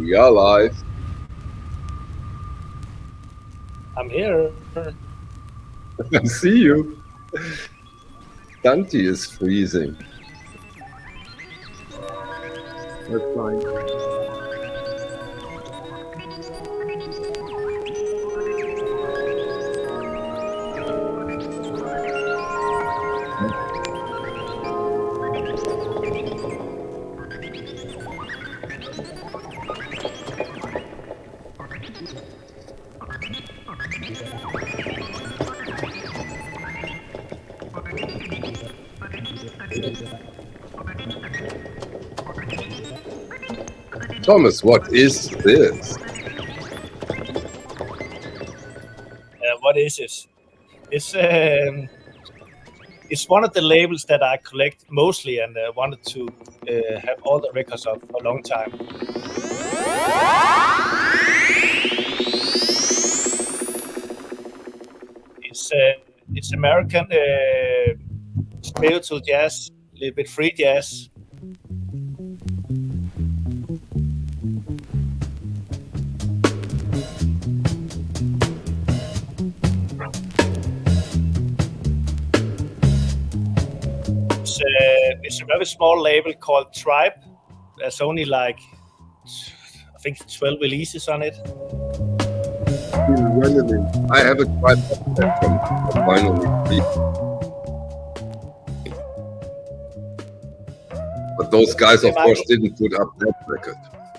We are live. I'm here. I see you. Dante is freezing. That's fine. Thomas, what is this? What is it? It's one of the labels that I collect mostly and wanted to have all the records of for a long time. It's American spiritual jazz, a little bit free jazz. It's a very small label called Tribe. There's only like, I think 12 releases on it. I have a Tribe from finally. But those guys, of course, didn't put up that record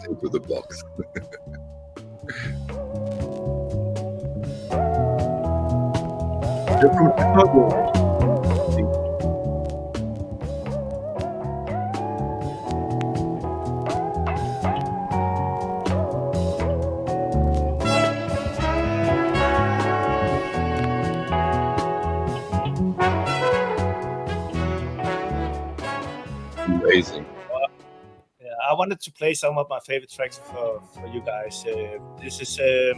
into the box. They're from Chicago. Amazing. I wanted to play some of my favorite tracks for you guys. This is a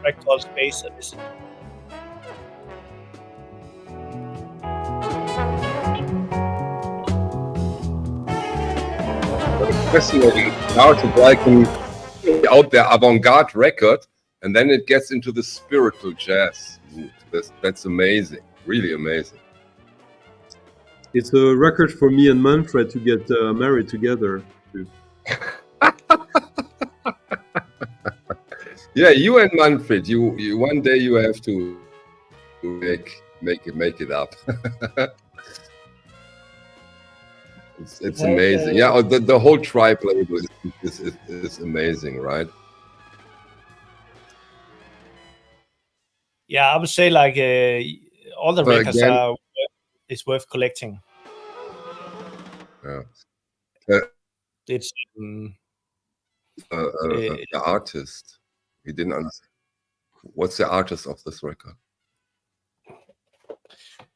track called Space Abyss. Fascinating how to like out there avant-garde record, and then it gets into the spiritual jazz. That's amazing, really amazing. It's a record for me and Manfred to get married together. Yeah, you and Manfred, you one day you have to make it up. It's amazing. Yeah, the whole Tribe label is amazing, right? Yeah, I would say like all the But records again, is worth collecting. Yeah. It's the artist. We didn't understand. What's the artist of this record?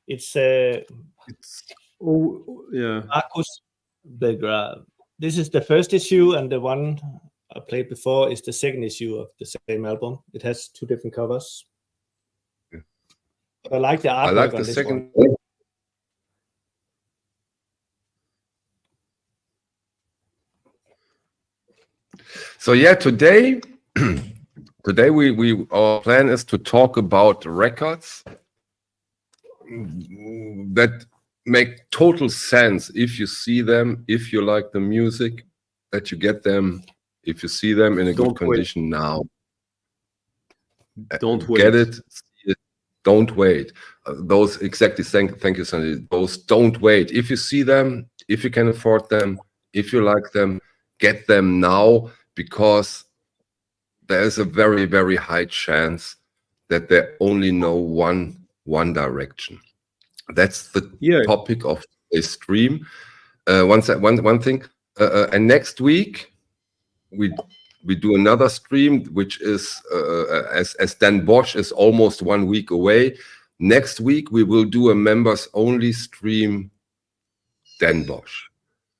It's Marcus the This is the first issue, and the one I played before is the second issue of the same album. It has two different covers. Yeah. But I like the artwork. I like the on this second one. So yeah, today we our plan is to talk about records that make total sense if you see them, if you like the music, that you get them, if you see them in a good condition now. Don't wait. Get it, see it, don't wait. Those exactly. Thank you, Sandy. Those don't wait. If you see them, if you can afford them, if you like them, get them now, because there is a very, very high chance that they only know one direction. That's the topic of a stream. One thing. And next week we do another stream, which is as Dan Bosch is almost 1 week away. Next week we will do a members only stream, Dan Bosch,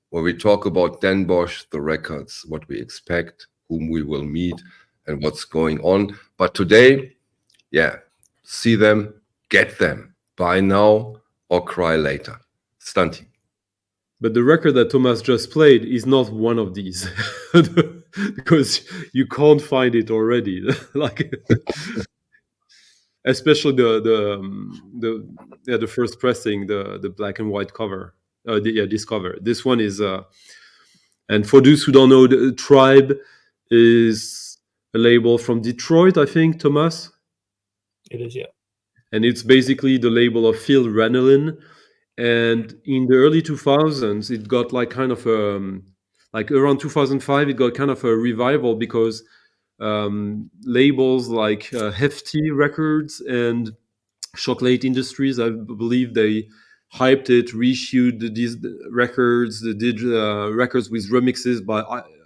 where we talk about Dan Bosch, the records, what we expect, whom we will meet, and what's going on. But today, yeah, see them, get them, buy now, or cry later. Stunty. But the record that Thomas just played is not one of these, because you can't find it already. Like, especially the first pressing, the black and white cover. This cover. This one is, and for those who don't know, the Tribe is a label from Detroit, I think, Thomas. It is, yeah. And it's basically the label of Phil Ranelin. And in the early 2000s, it got like kind of like around 2005, it got kind of a revival because labels like Hefty Records and Chocolate Industries, I believe they hyped it, reissued these records, did records with remixes by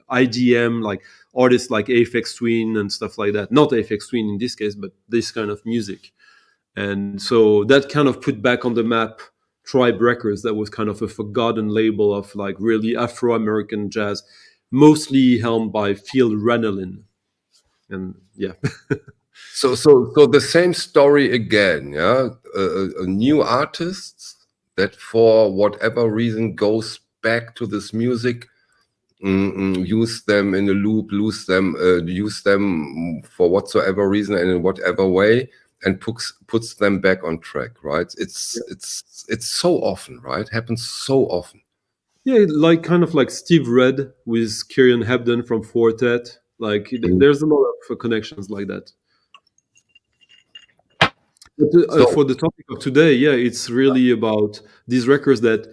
IDM, like artists like Aphex Twin and stuff like that. Not Aphex Twin in this case, but this kind of music. And so that kind of put back on the map Tribe Records. That was kind of a forgotten label of like really Afro-American jazz, mostly helmed by Phil Ranelin. And yeah. So the same story again, yeah. A new artist that for whatever reason goes back to this music, use them in a loop, use them for whatsoever reason and in whatever way, and puts them back on track, right? It's so often, right? Happens so often. Yeah, like kind of like Steve Red with Kieran Hebden from Fortet. Like there's a lot of connections like that. But, for the topic of today, yeah, it's really about these records that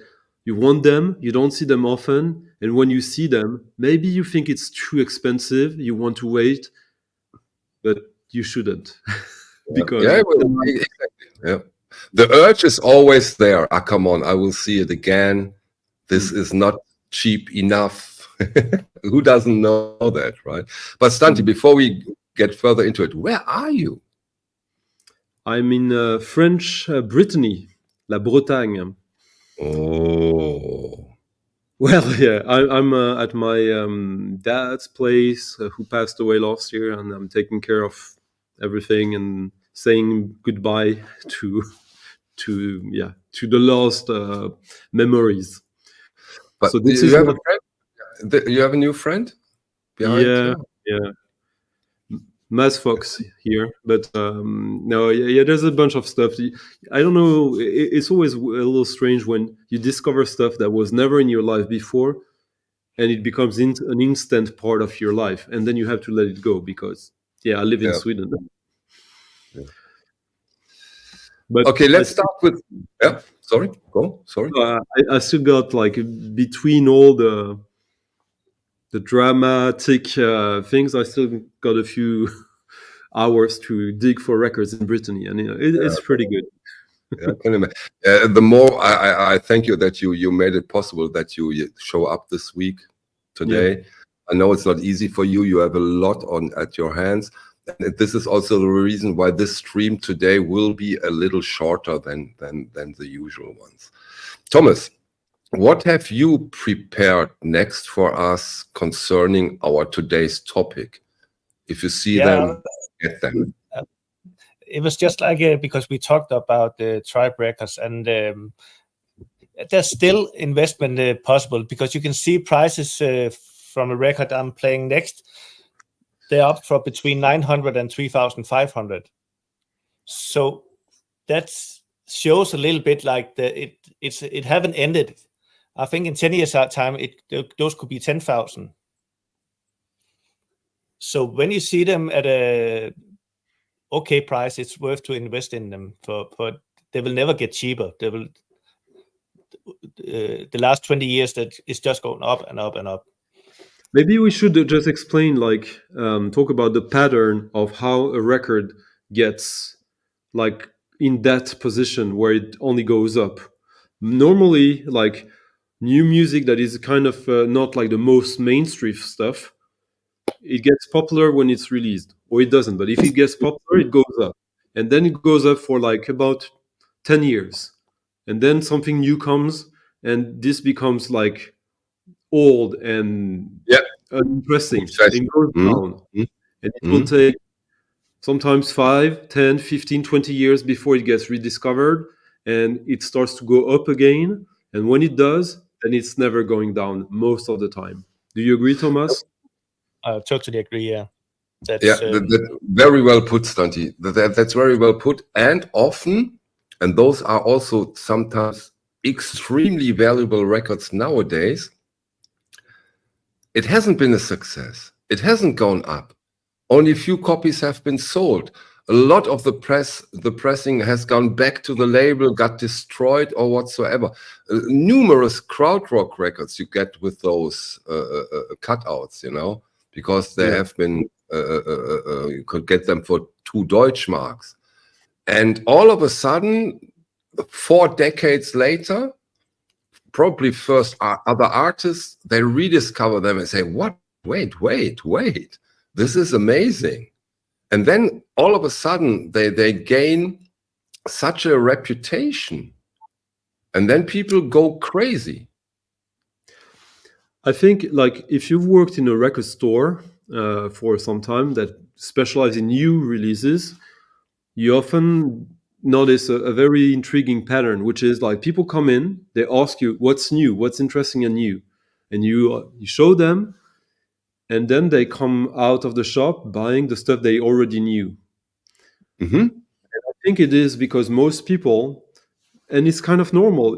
you want them, you don't see them often, and when you see them, maybe you think it's too expensive, you want to wait, but you shouldn't. Because exactly. Yeah. The urge is always there. Come on, I will see it again. This is not cheap enough. Who doesn't know that, right? But Stunty, before we get further into it, where are you? I'm in French Brittany, La Bretagne. Oh. Well, yeah, I'm at my dad's place, who passed away last year, and I'm taking care of everything and saying goodbye to the lost memories. But so this you is have a friend? You have a new friend behind? Yeah. Mass Fox here, but no, yeah, there's a bunch of stuff. I don't know. It's always a little strange when you discover stuff that was never in your life before, and it becomes an instant part of your life, and then you have to let it go because, I live in Sweden. Yeah. But okay, let's start with. Yeah, sorry. Go. Sorry. I still got like between all the dramatic things, I still got a few hours to dig for records in Brittany, and it's pretty good. Yeah, I can imagine. The more I thank you that you made it possible that you show up this week today. Yeah. I know it's not easy for you. You have a lot at your hands. And this is also the reason why this stream today will be a little shorter than the usual ones. Thomas, what have you prepared next for us concerning our today's topic? If you see them, get them. It was just like because we talked about the Tribe Records, and there's still investment possible because you can see prices from a record I'm playing next. They're up for between 900 and 3,500. So that shows a little bit like it haven't ended. I think in 10 years time, those could be 10,000. So when you see them at a okay price, it's worth to invest in them. For they will never get cheaper. They will. The last 20 years, that is just going up and up and up. Maybe we should just explain, like, talk about the pattern of how a record gets, like, in that position where it only goes up. Normally, like, new music that is kind of not like the most mainstream stuff, it gets popular when it's released, or it doesn't. But if it gets popular, it goes up. And then it goes up for, like, about 10 years. And then something new comes, and this becomes, like, old and uninteresting. It goes down. And it will take sometimes 5, 10, 15, 20 years before it gets rediscovered. and it starts to go up again. And when it does, then it's never going down most of the time. Do you agree, Thomas? I totally agree. Yeah, that's that very well put, Stanti. That's very well put, and often, and those are also sometimes extremely valuable records nowadays. It hasn't been a success. It hasn't gone up. Only a few copies have been sold. A lot of the pressing has gone back to the label, got destroyed or whatsoever. Numerous krautrock records you get with those cutouts, because they have been, you could get them for 2 Deutschmarks. And all of a sudden, 4 decades later, probably first other artists, they rediscover them and say, what? Wait. This is amazing. And then all of a sudden they gain such a reputation. And then people go crazy. I think, like, if you've worked in a record store for some time that specializes in new releases, you often notice a very intriguing pattern, which is like people come in, they ask you what's new, what's interesting and new, and you show them, and then they come out of the shop buying the stuff they already knew. Mm-hmm. And I think it is because most people, and it's kind of normal,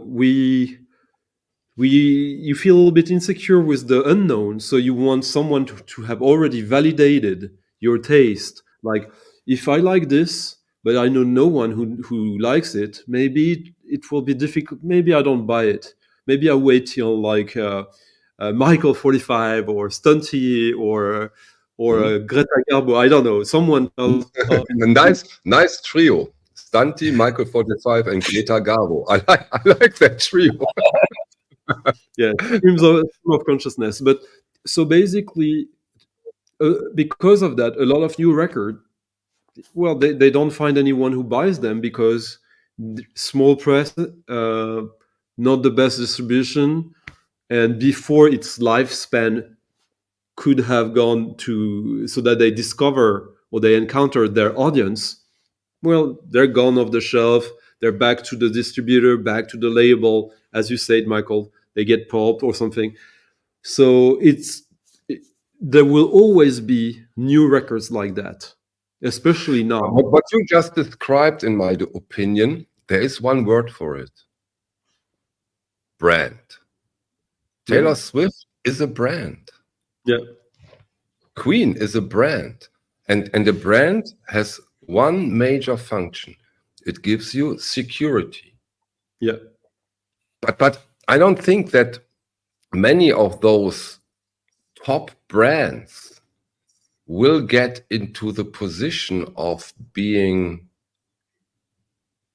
you feel a little bit insecure with the unknown, so you want someone to have already validated your taste. Like, if I like this, but I know no one who likes it, maybe it will be difficult. Maybe I don't buy it. Maybe I wait till like Michael 45 or Stunty or Greta Garbo. I don't know. Someone else. nice trio. Stunty, Michael 45, and Greta Garbo. I like that trio. Yeah, streams of consciousness. But so basically, because of that, a lot of new records, well, they don't find anyone who buys them because small press, not the best distribution, and before its lifespan could have gone to, so that they discover or they encounter their audience, well, they're gone off the shelf. They're back to the distributor, back to the label. As you said, Michael, they get pulped or something. So there will always be new records like that, especially now. What you just described, in my opinion, there is one word for it. Brand. Taylor Swift is a brand. Yeah. Queen is a brand. And a brand has one major function. It gives you security. Yeah. But I don't think that many of those top brands will get into the position of being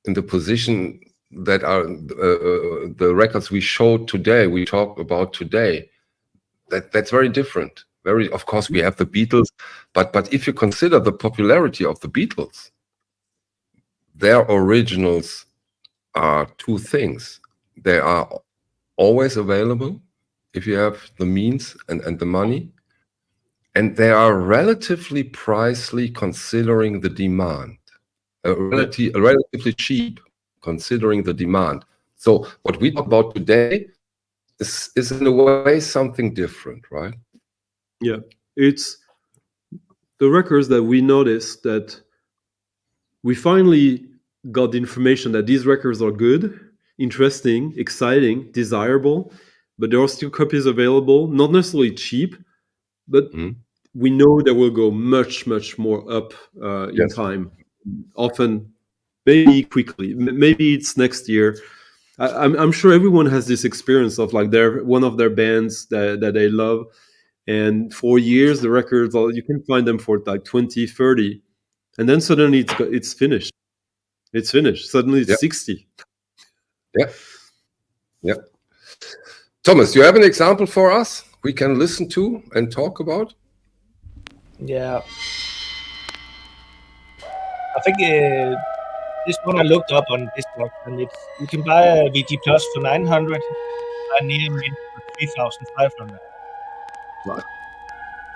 in the position that are the records we showed today, we talk about today. That's very different. Of course, we have the Beatles, but if you consider the popularity of the Beatles, their originals are 2 things. They are always available if you have the means and the money, and they are relatively pricely considering the demand, relatively cheap considering the demand. So what we talk about today is in a way something different, right? Yeah, it's the records that we noticed that we finally got the information that these records are good, interesting, exciting, desirable, but there are still copies available, not necessarily cheap, but we know they will go much, much more up in time, often, maybe quickly. Maybe it's next year. I'm sure everyone has this experience of like one of their bands that they love, and for years the records, you can find them for like 20, 30, and then suddenly it's finished. It's finished. Suddenly it's 60. Yeah. Thomas, do you have an example for us we can listen to and talk about? Yeah. I think this one I looked up on Discord, and you can buy a VG Plus for 900, a near mint for 3,500. Wow.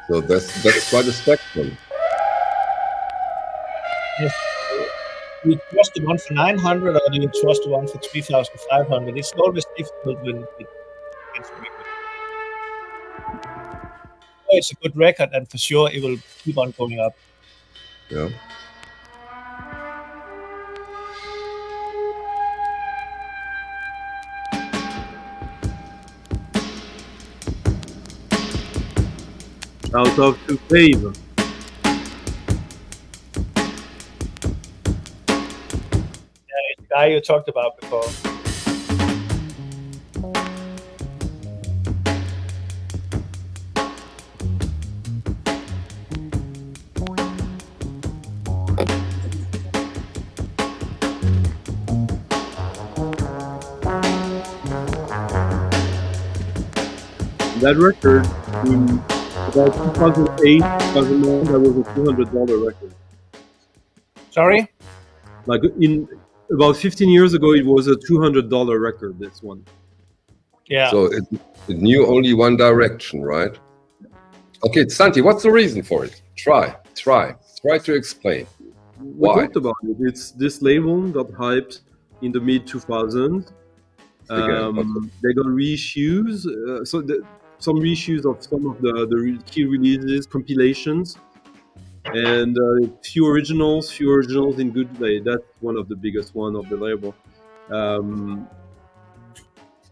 So that's quite a spectrum. Yes. Do you trust the one for 900 or do you trust the one for 3,500? It's always difficult when it gets a record. It's a good record, and for sure it will keep on going up. Yeah. Out of to Dave. Yeah, it's the guy you talked about before. That record in about 2008, 2009, that was a $200 record. Sorry? Like in about 15 years ago, it was a $200 record. This one. Yeah. So it knew only one direction, right? Okay, Santi, what's the reason for it? Try to explain. We Why? talked about it. It's this label got hyped in the mid 2000s. They got reissues, some reissues of some of the key releases, compilations, and few originals in good way. That's one of the biggest one of the label.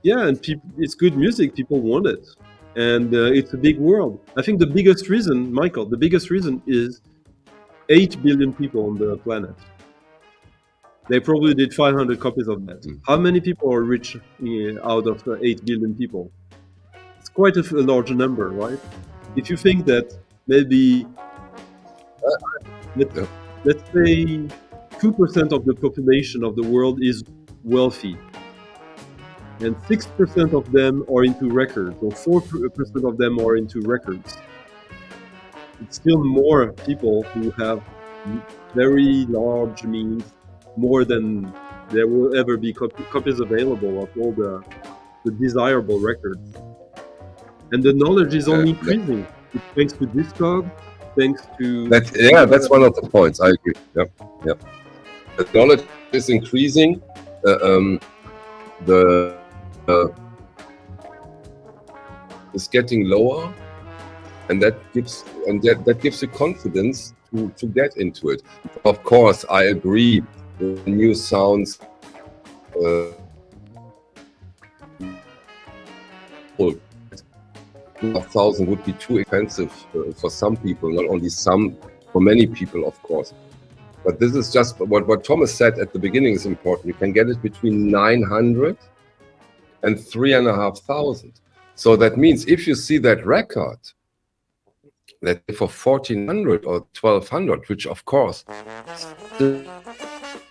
Yeah, and it's good music. People want it, and it's a big world. I think the biggest reason, Michael, is 8 billion people on the planet. They probably did 500 copies of that. How many people are rich out of 8 billion people? It's quite a large number, right? If you think that maybe, let's say 2% of the population of the world is wealthy, and 6% of them are into records, or 4% of them are into records, it's still more people who have very large means, more than there will ever be copies available of all the desirable records. And the knowledge is only increasing. It's thanks to Discog, thanks to... That's one of the points. I agree. Yeah. The knowledge is increasing. Is getting lower, and that gives you confidence to get into it. Of course, I agree. The new sounds 1,000 would be too expensive for some people, not only some, for many people, of course. But this is just what Thomas said at the beginning is important. You can get it between 900 and 3,500. So that means if you see that record, that for 1,400 or 1,200, which of course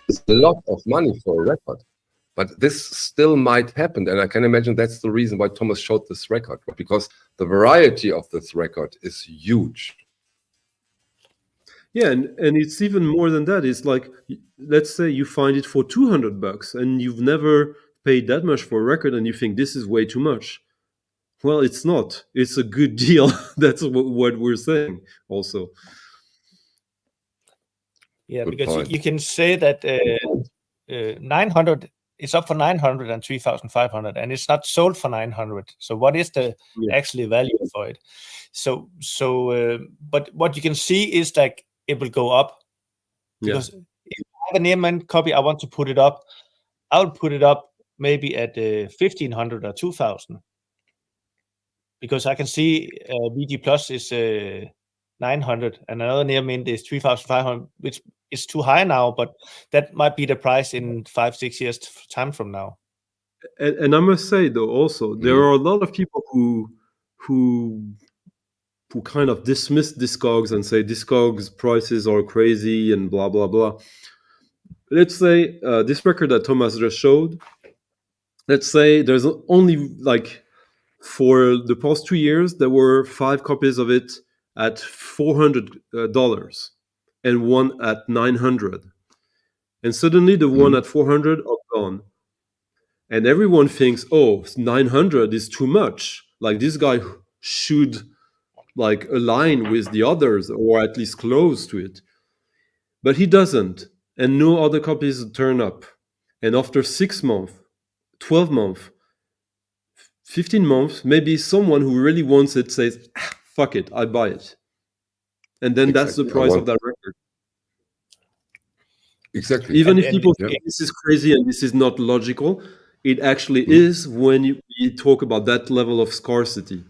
is a lot of money for a record, but this still might happen, and I can imagine that's the reason why Thomas showed this record, because the variety of this record is huge. Yeah, and it's even more than that. It's like, let's say you find it for $200 and you've never paid that much for a record, and you think this is way too much. Well, it's not. It's a good deal. That's what we're saying also. Yeah, good because point. You can say that 900 is up for 900 and 3,500, and it's not sold for 900. So what is the actually value for it? So but what you can see is like it will go up, because if I have a Nearman copy, I want to put it up. I'll put it up maybe at 1,500 or 2,000, because I can see VG Plus is 900 and another Nearman is 3,500, which is too high now, but that might be the price in 5-6 years time from now. And I must say though, also there are a lot of people who kind of dismiss Discogs and say Discogs prices are crazy and blah blah blah. Let's say this record that Thomas just showed, let's say there's only like, for the past 2 years there were 5 copies of it at $400 and one at $900, and suddenly the one at $400 are gone, and everyone thinks, oh, $900 is too much, like this guy should like align with the others, or at least close to it. But he doesn't. and no other copies turn up. And after 6 months, 12 months, 15 months, maybe someone who really wants it says, fuck it, I buy it. And then that's the Exactly. price of that record. Exactly. Even if And- people yeah. think this is crazy and this is not logical, it actually is when we talk about that level of scarcity.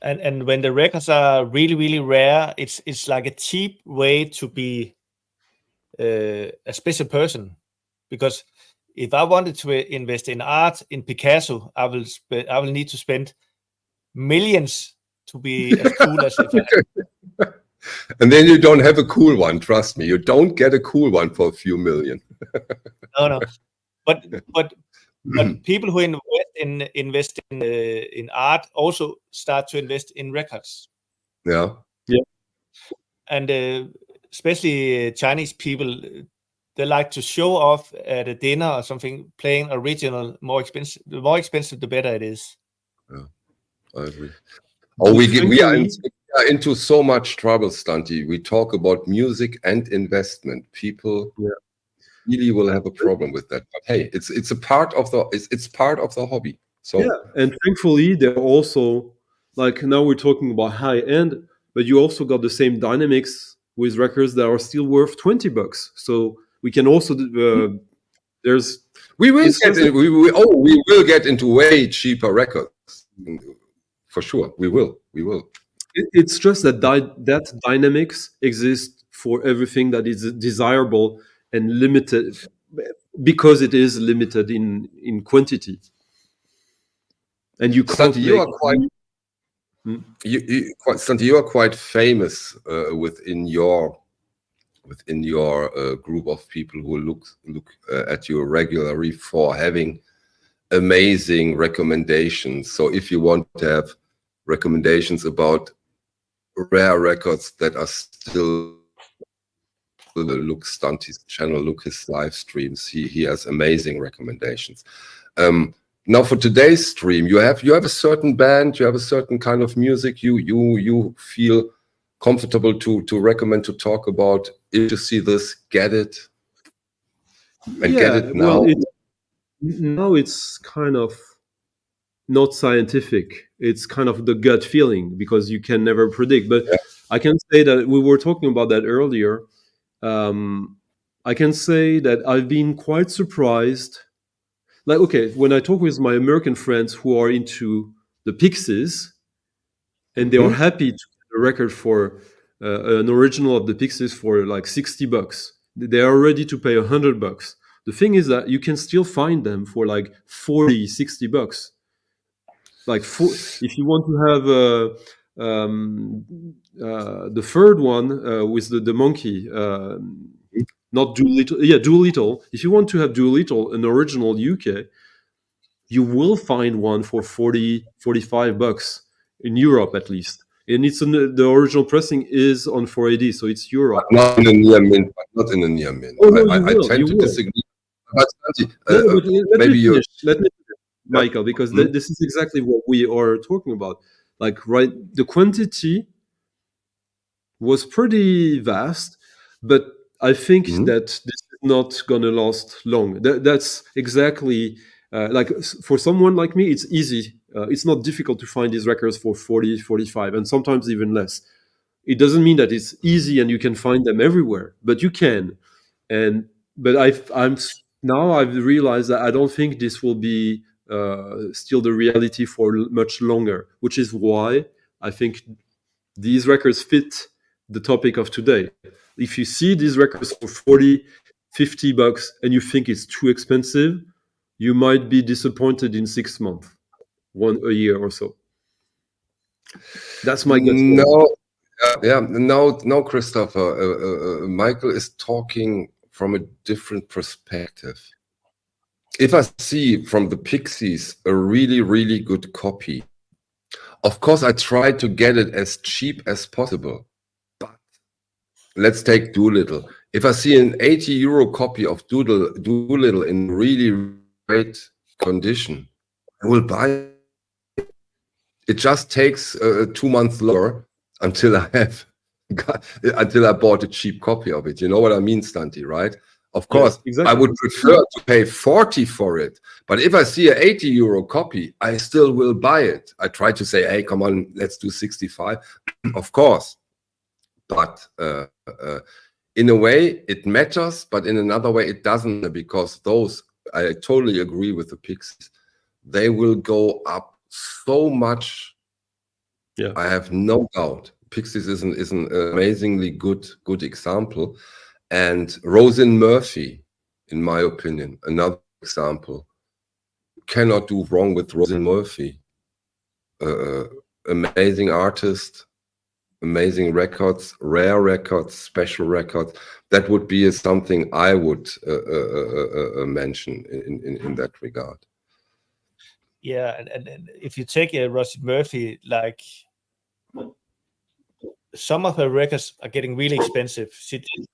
And when the records are really, really rare, it's like a cheap way to be a special person. Because if I wanted to invest in art, in Picasso, I will need to spend millions to be as cool as if I had. And then you don't have a cool one. Trust me, you don't get a cool one for a few million. No. But people who invest in art also start to invest in records. Yeah. And especially Chinese people, they like to show off at a dinner or something, playing original, more expensive. The more expensive, the better it is. Yeah, I agree. Oh, we are into so much trouble, Stunty. We talk about music and investment. People really will have a problem with that. But hey, it's a part of it's part of the hobby. So yeah, and thankfully they're also like, now we're talking about high end, but you also got the same dynamics with records that are still worth $20. So we can also there's we will get into way cheaper records. For sure, we will. It's just that that dynamics exists for everything that is desirable and limited, because it is limited in quantity. And you can't Santi, you are quite famous within your group of people who look at you regularly for having amazing recommendations. So if you want to have recommendations about rare records that are still, look Stunty's channel, look his live streams. He has amazing recommendations. Now for today's stream, you have a certain band, you have a certain kind of music you feel comfortable to recommend, to talk about. If you see this, get it and get it now. Well, now it's kind of not scientific. It's kind of the gut feeling, because you can never predict. But I can say that we were talking about that earlier. I can say that I've been quite surprised. Like, okay, when I talk with my American friends who are into the Pixies, and they are happy to get a record for an original of the Pixies for like $60, they are ready to pay $100. The thing is that you can still find them for like $40-$60. Like, if you want to have the third one with the monkey, not Doolittle. Yeah, Doolittle. If you want to have Doolittle, an original UK, you will find one for $40-$45 in Europe at least. And it's the original pressing is on 4AD, so it's Europe. Not in a near mint. Not in a near mint. Oh, no, I tend to disagree. But, maybe let me finish, Michael, because this is exactly what we are talking about. Like, right, the quantity was pretty vast, but I think that this is not going to last long. That's exactly like, for someone like me, it's easy. It's not difficult to find these records for 40, 45, and sometimes even less. It doesn't mean that it's easy and you can find them everywhere, but you can. But I've realized that I don't think this will be still the reality for much longer, which is why I think these records fit the topic of today. If you see these records for $40-$50 and you think it's too expensive, you might be disappointed in 6 months, a year or so. That's my gut. No, Christopher. Michael is talking from a different perspective. If I see from the Pixies a really, really good copy, of course I try to get it as cheap as possible. But let's take Doolittle. If I see an €80 copy of Doolittle in really great condition, I will buy it. It just takes 2 months longer until I have until I bought a cheap copy of it. You know what I mean, Stunty, right? Of course, exactly. I would prefer to pay 40 for it. But if I see an 80 euro copy, I still will buy it. I try to say, hey, come on, let's do 65. Of course. But in a way, it matters, but in another way, it doesn't, because those, I totally agree with the Pixies. They will go up so much. Yeah, I have no doubt. Pixies is an amazingly good example. And Rosin Murphy, in my opinion, another example. Cannot do wrong with Rosin Murphy. Amazing artist, amazing records, rare records, special records. That would be something I would mention in that regard. Yeah, and if you take Rosie Murphy, like some of her records are getting really expensive.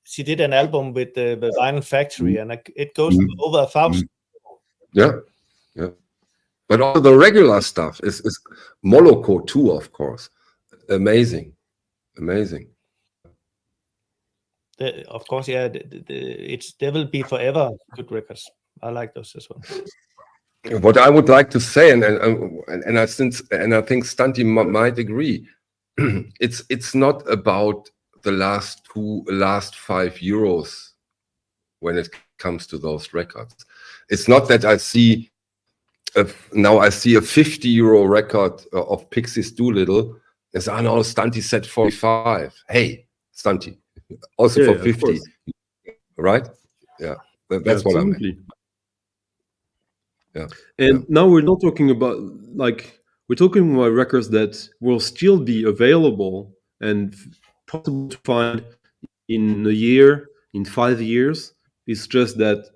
She did an album with the Vinyl Factory, and it goes for over 1,000. Yeah, yeah. But also the regular stuff is Moloko too, of course. Amazing. Of course, yeah. There will be forever good records. I like those as well. What I would like to say, and I think Stunty might agree, it's not about the last 5 euros when it comes to those records. It's not that I see now I see a 50 euro record of Pixies Doolittle. And say, oh no, Stunty said 45. Hey, Stunty, also for 50, right? Yeah, that's what I meant. Yeah. And now we're not talking about, like, we're talking about records that will still be available and possible to find in a year, in 5 years. It's just that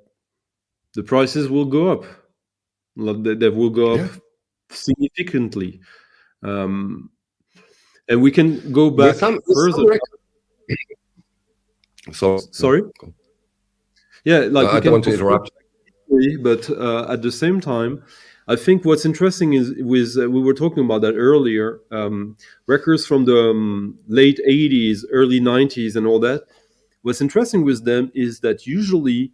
the prices will go up. They will go up significantly. And we can go back further. Sorry? Yeah, like I don't want to interrupt. But at the same time, I think what's interesting is we were talking about that earlier. Records from the late 80s, early 90s, and all that. What's interesting with them is that usually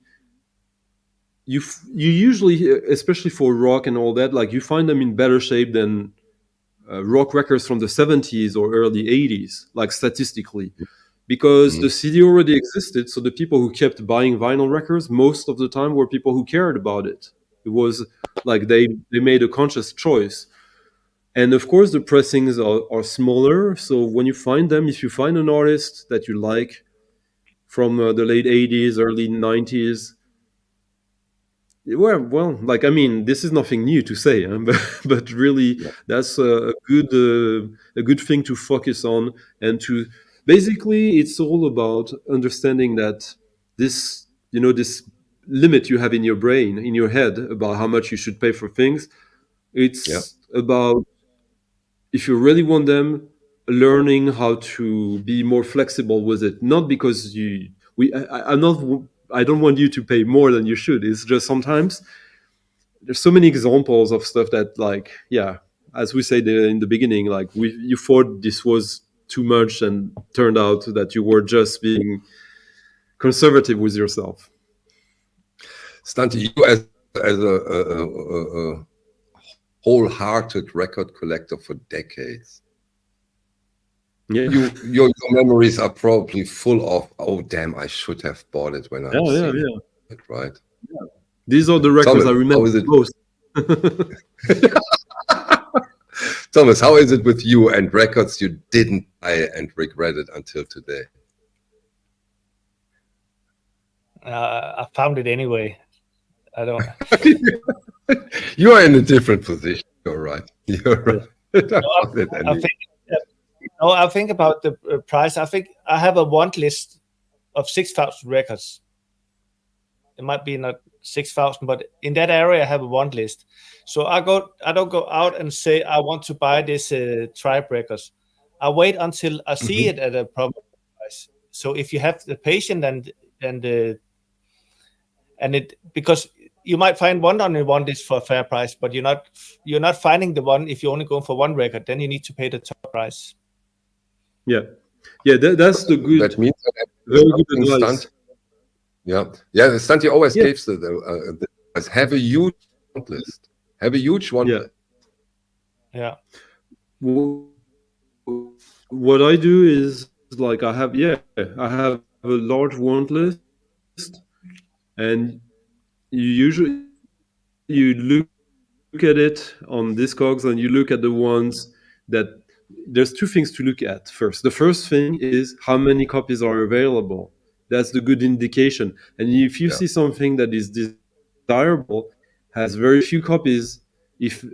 you usually, especially for rock and all that, like you find them in better shape than rock records from the 70s or early 80s, like statistically. Because the CD already existed, so the people who kept buying vinyl records most of the time were people who cared about it. It was like they made a conscious choice. And of course, the pressings are smaller, so when you find them, if you find an artist that you like from the late 80s, early 90s, well, like, I mean, this is nothing new to say, but really, that's a good thing to focus on, and to basically, it's all about understanding that this limit you have in your brain, in your head, about how much you should pay for things. It's about, if you really want them, learning how to be more flexible with it. Not because I don't want you to pay more than you should. It's just sometimes there's so many examples of stuff that, like, as we said in the beginning, like you thought this was too much and turned out that you were just being conservative with yourself. Stunty, you as a wholehearted record collector for decades. Yeah, your memories are probably full of, oh damn, I should have bought it when I was it, right? Yeah. These are the records I remember most. Thomas, how is it with you and records you didn't buy and regretted until today? I found it anyway. I don't. You are in a different position. You're right. You're right. I think about the price. I think I have a want list of 6,000 records. It might be not 6,000, but in that area I have a want list. So I don't go out and say I want to buy this Tribe records. I wait until I see it at a proper price. So if you have the patience and it, because you might find one on the want list for a fair price, but you're not finding the one if you're only going for one record. Then you need to pay the top price. Yeah, Yeah, that's the good, That means that very good something advice. Yeah. Stanti always Yeah. gives the advice, have a huge want list. Have a huge want Yeah. list. Yeah. What I do is like I have a large want list, and you look at it on Discogs and you look at the ones that there's two things to look at first. The first thing is how many copies are available. That's the good indication. And if you see something that is desirable, has very few copies, if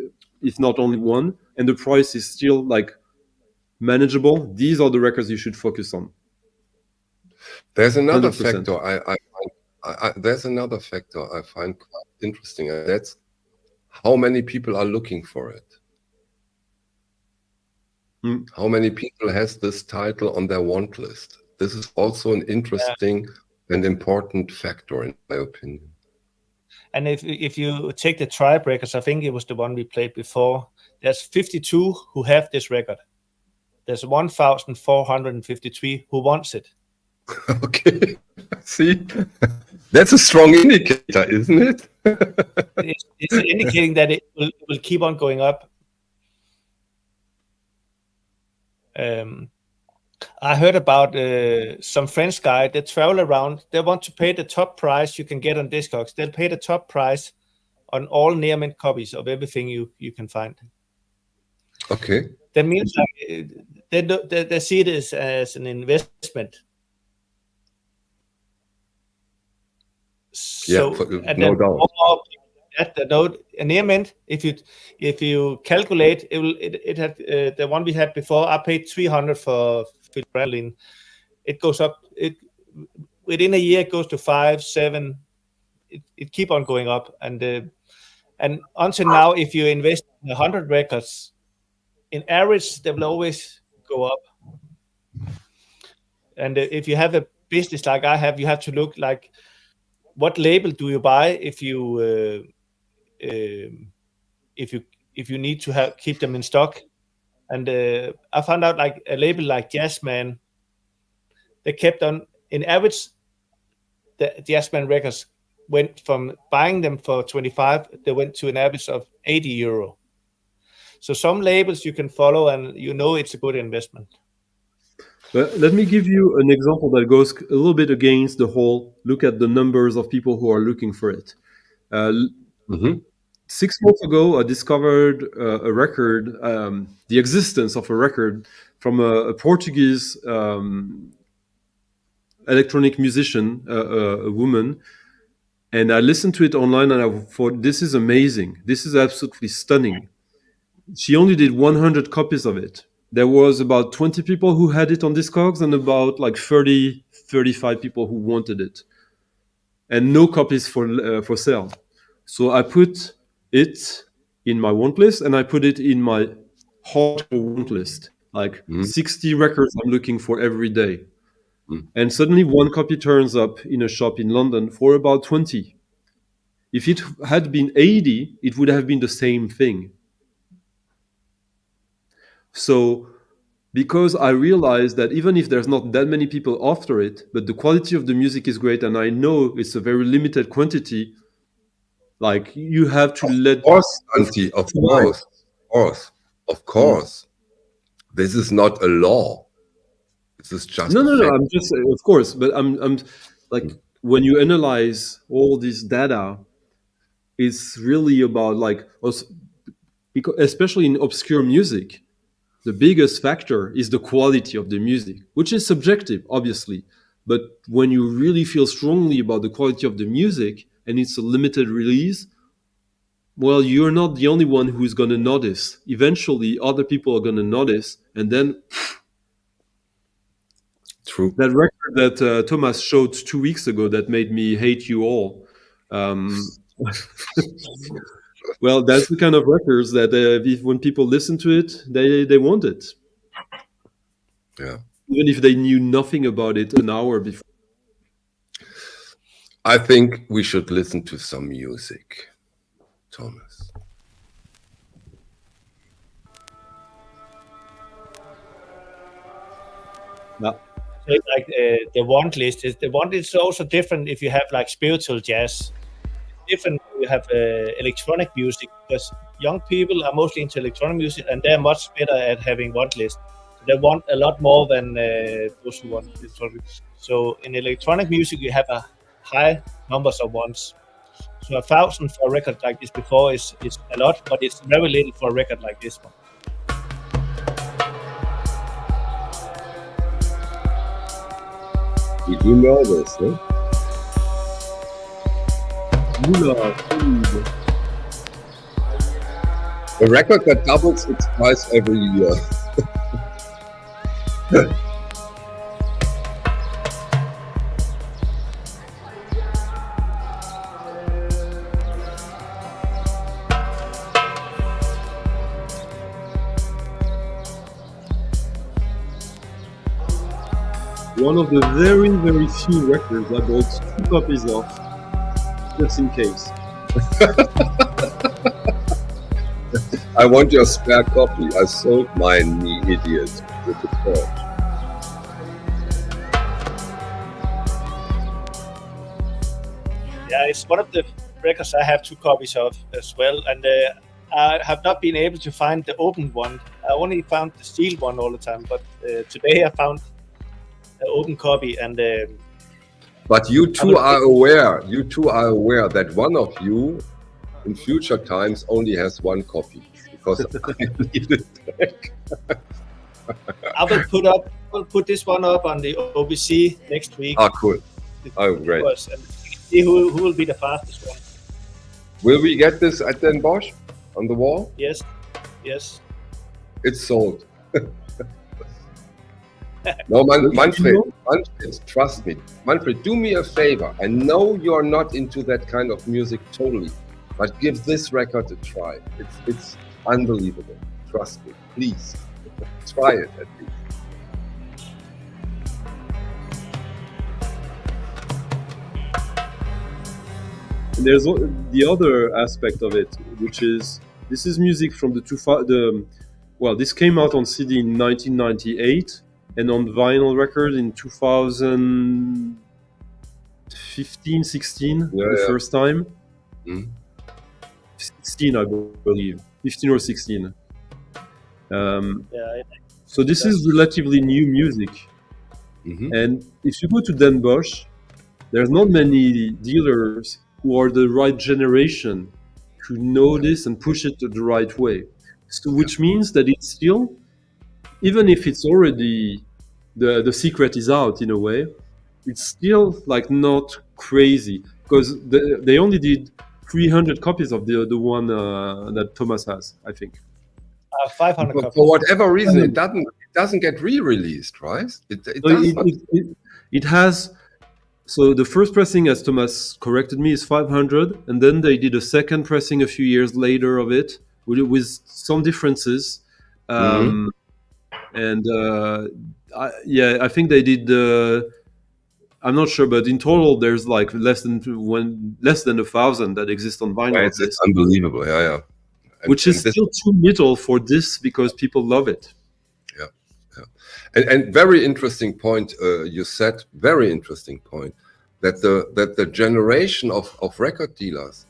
not only one, and the price is still like manageable, these are the records you should focus on. There's another 100%. factor there's another factor I find quite interesting, and that's how many people are looking for it. How many people has this title on their want list? This is also an interesting and important factor, in my opinion. And if you take the Tribe records, I think it was the one we played before. There's 52 who have this record. There's 1,453 who wants it. Okay, see, that's a strong indicator, isn't it? It's indicating that it will keep on going up. I heard about some French guy that travel around. They want to pay the top price you can get on Discogs. They'll pay the top price on all near mint copies of everything you can find. Okay. That means like, they see it as an investment. So no doubt. At the note, a near mint, if you calculate, it had the one we had before. I paid 300 for Philip. It goes up. It within a year it goes to 5, 7. It keep on going up, and until now, if you invest in 100 records, in average they will always go up. And if you have a business like I have, you have to look like what label do you buy if you need to keep them in stock. And I found out like a label like Jazzman, they kept on in average. The Jazzman records went from buying them for 25, they went to an average of 80 euro. So some labels you can follow, and it's a good investment. But let me give you an example that goes a little bit against the whole look at the numbers of people who are looking for it. 6 months ago, I discovered a record, the existence of a record from a Portuguese electronic musician, a woman, and I listened to it online and I thought, this is amazing. This is absolutely stunning. She only did 100 copies of it. There was about 20 people who had it on Discogs and about like 30, 35 people who wanted it. And no copies for sale. So I put it in my want list and I put it in my hardcore want list. Like 60 records I'm looking for every day. And suddenly one copy turns up in a shop in London for about 20. If it had been 80, it would have been the same thing. So because I realized that even if there's not that many people after it, but the quality of the music is great and I know it's a very limited quantity, like you have to let... Of course. This is not a law. This is just No, fact. I'm just, of course, but I'm like, when you analyze all this data, it's really about like, especially in obscure music, the biggest factor is the quality of the music, which is subjective, obviously. But when you really feel strongly about the quality of the music and it's a limited release, well, you're not the only one who's going to notice. Eventually, other people are going to notice, and then... True. That record that Thomas showed 2 weeks ago that made me hate you all. Well, that's the kind of records that when people listen to it, they want it. Yeah. Even if they knew nothing about it an hour before. I think we should listen to some music, Thomas. Yeah. So like the want list is also different if you have like spiritual jazz. Different when you have electronic music, because young people are mostly into electronic music and they're much better at having want list. So they want a lot more than those who want electronic. So in electronic music you have a high numbers of wants. So 1,000 for a record like this before is a lot, but it's very little for a record like this one. You do know this, huh? A record that doubles its price every year. One of the very, very few records I bought 2 copies of, just in case. I want your spare copy. I sold mine, me idiot, with the torch. Yeah, it's one of the records I have 2 copies of as well, and I have not been able to find the open one. I only found the sealed one all the time, but today I found an open copy, and But you two are aware that one of you in future times only has 1 copy, because I need it back. I will put this one up on the OBC next week. Ah, cool. Oh, great. And see who will be the fastest one. Will we get this at Den Bosch on the wall? Yes. It's sold. No, Manfred, trust me. Manfred, do me a favor. I know you're not into that kind of music totally, but give this record a try. It's unbelievable. Trust me, please. Try it at least. And there's the other aspect of it, which is this is music from this came out on CD in 1998 and on vinyl record in 2015, 16, first time. 16, I believe, 15 or 16. So this is relatively new music. And if you go to Den Bosch, there's not many dealers who are the right generation to know this and push it the right way. So, which means that it's still, even if it's already the secret is out in a way, it's still like not crazy, because they only did 300 copies of the one that Thomas has, I think. 500 copies. For whatever reason, it doesn't get re-released, right? It has. So the first pressing, as Thomas corrected me, is 500, and then they did a second pressing a few years later of it with some differences. And I think they did. I'm not sure, but in total, there's like less than 1,000 that exist on vinyl. Right, it's unbelievable, yeah. Which is still too little for this, because people love it. Yeah. And very interesting point you said. Very interesting point that the generation of record dealers,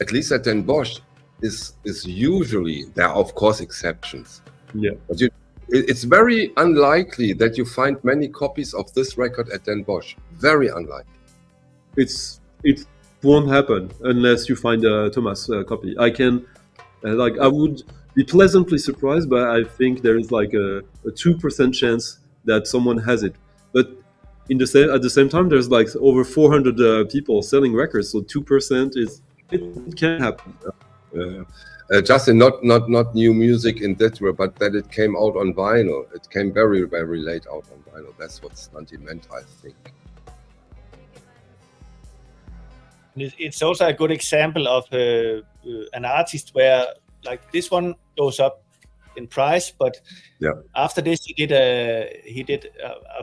at least at Den Bosch, is usually, there are of course exceptions. Yeah. But it's very unlikely that you find many copies of this record at Den Bosch. Very unlikely. It won't happen unless you find a Thomas copy. I would be pleasantly surprised, but I think there is like a 2% chance that someone has it. But at the same time, there's like over 400 people selling records, so 2% it can happen. Justin, not new music in that way, but that it came out on vinyl. It came very, very late out on vinyl. That's what Stunty meant, I think. It's also a good example of an artist where, like, this one goes up in price, but after this he did I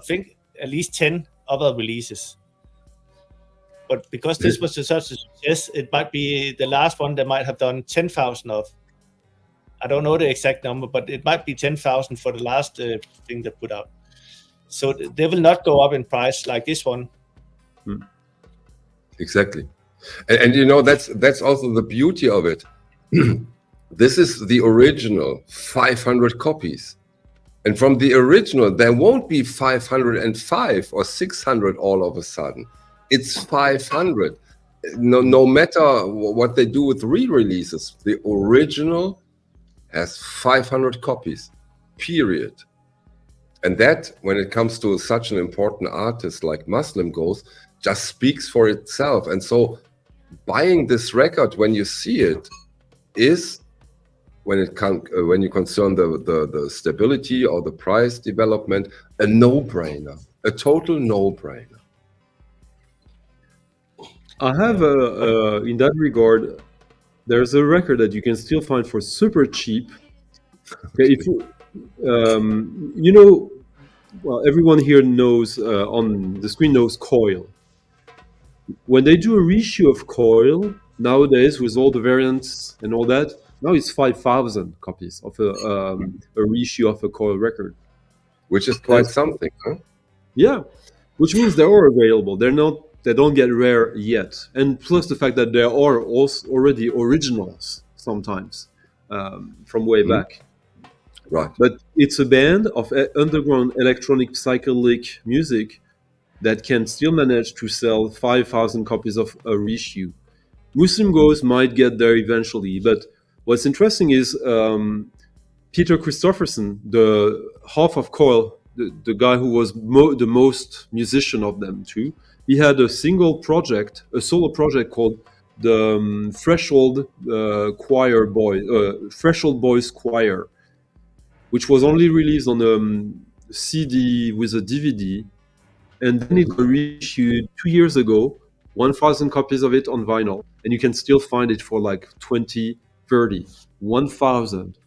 think at least 10 other releases. But because this was such a success, it might be the last one they might have done 10,000 of. I don't know the exact number, but it might be 10,000 for the last thing they put out. So they will not go up in price like this one. Exactly. And that's also the beauty of it. This is the original 500 copies. And from the original, there won't be 505 or 600 all of a sudden. It's 500. No matter what they do with re-releases, the original has 500 copies, period. And that, when it comes to such an important artist like Muslim goes, just speaks for itself. And so buying this record when you see it is, when you concern the stability or the price development, a no-brainer, a total no-brainer. I have in that regard, there's a record that you can still find for super cheap. Okay, if well, everyone here knows on the screen knows Coil. When they do a reissue of Coil nowadays with all the variants and all that, now it's 5,000 copies of a reissue of a Coil record, which is quite something, huh? Yeah, which means they are available. They don't get rare yet, and plus the fact that there are also already originals sometimes from way back. Right. But it's a band of underground electronic psychedelic music that can still manage to sell 5,000 copies of a reissue. Muslim Ghost might get there eventually, but what's interesting is Peter Christopherson, the half of Coil, the guy who was the most musician of them too, he had a solo project called the Threshold Threshold Boys Choir, which was only released on a CD with a DVD, and then it got reissued 2 years ago, 1,000 copies of it on vinyl, and you can still find it for like 20, 30, 1,000.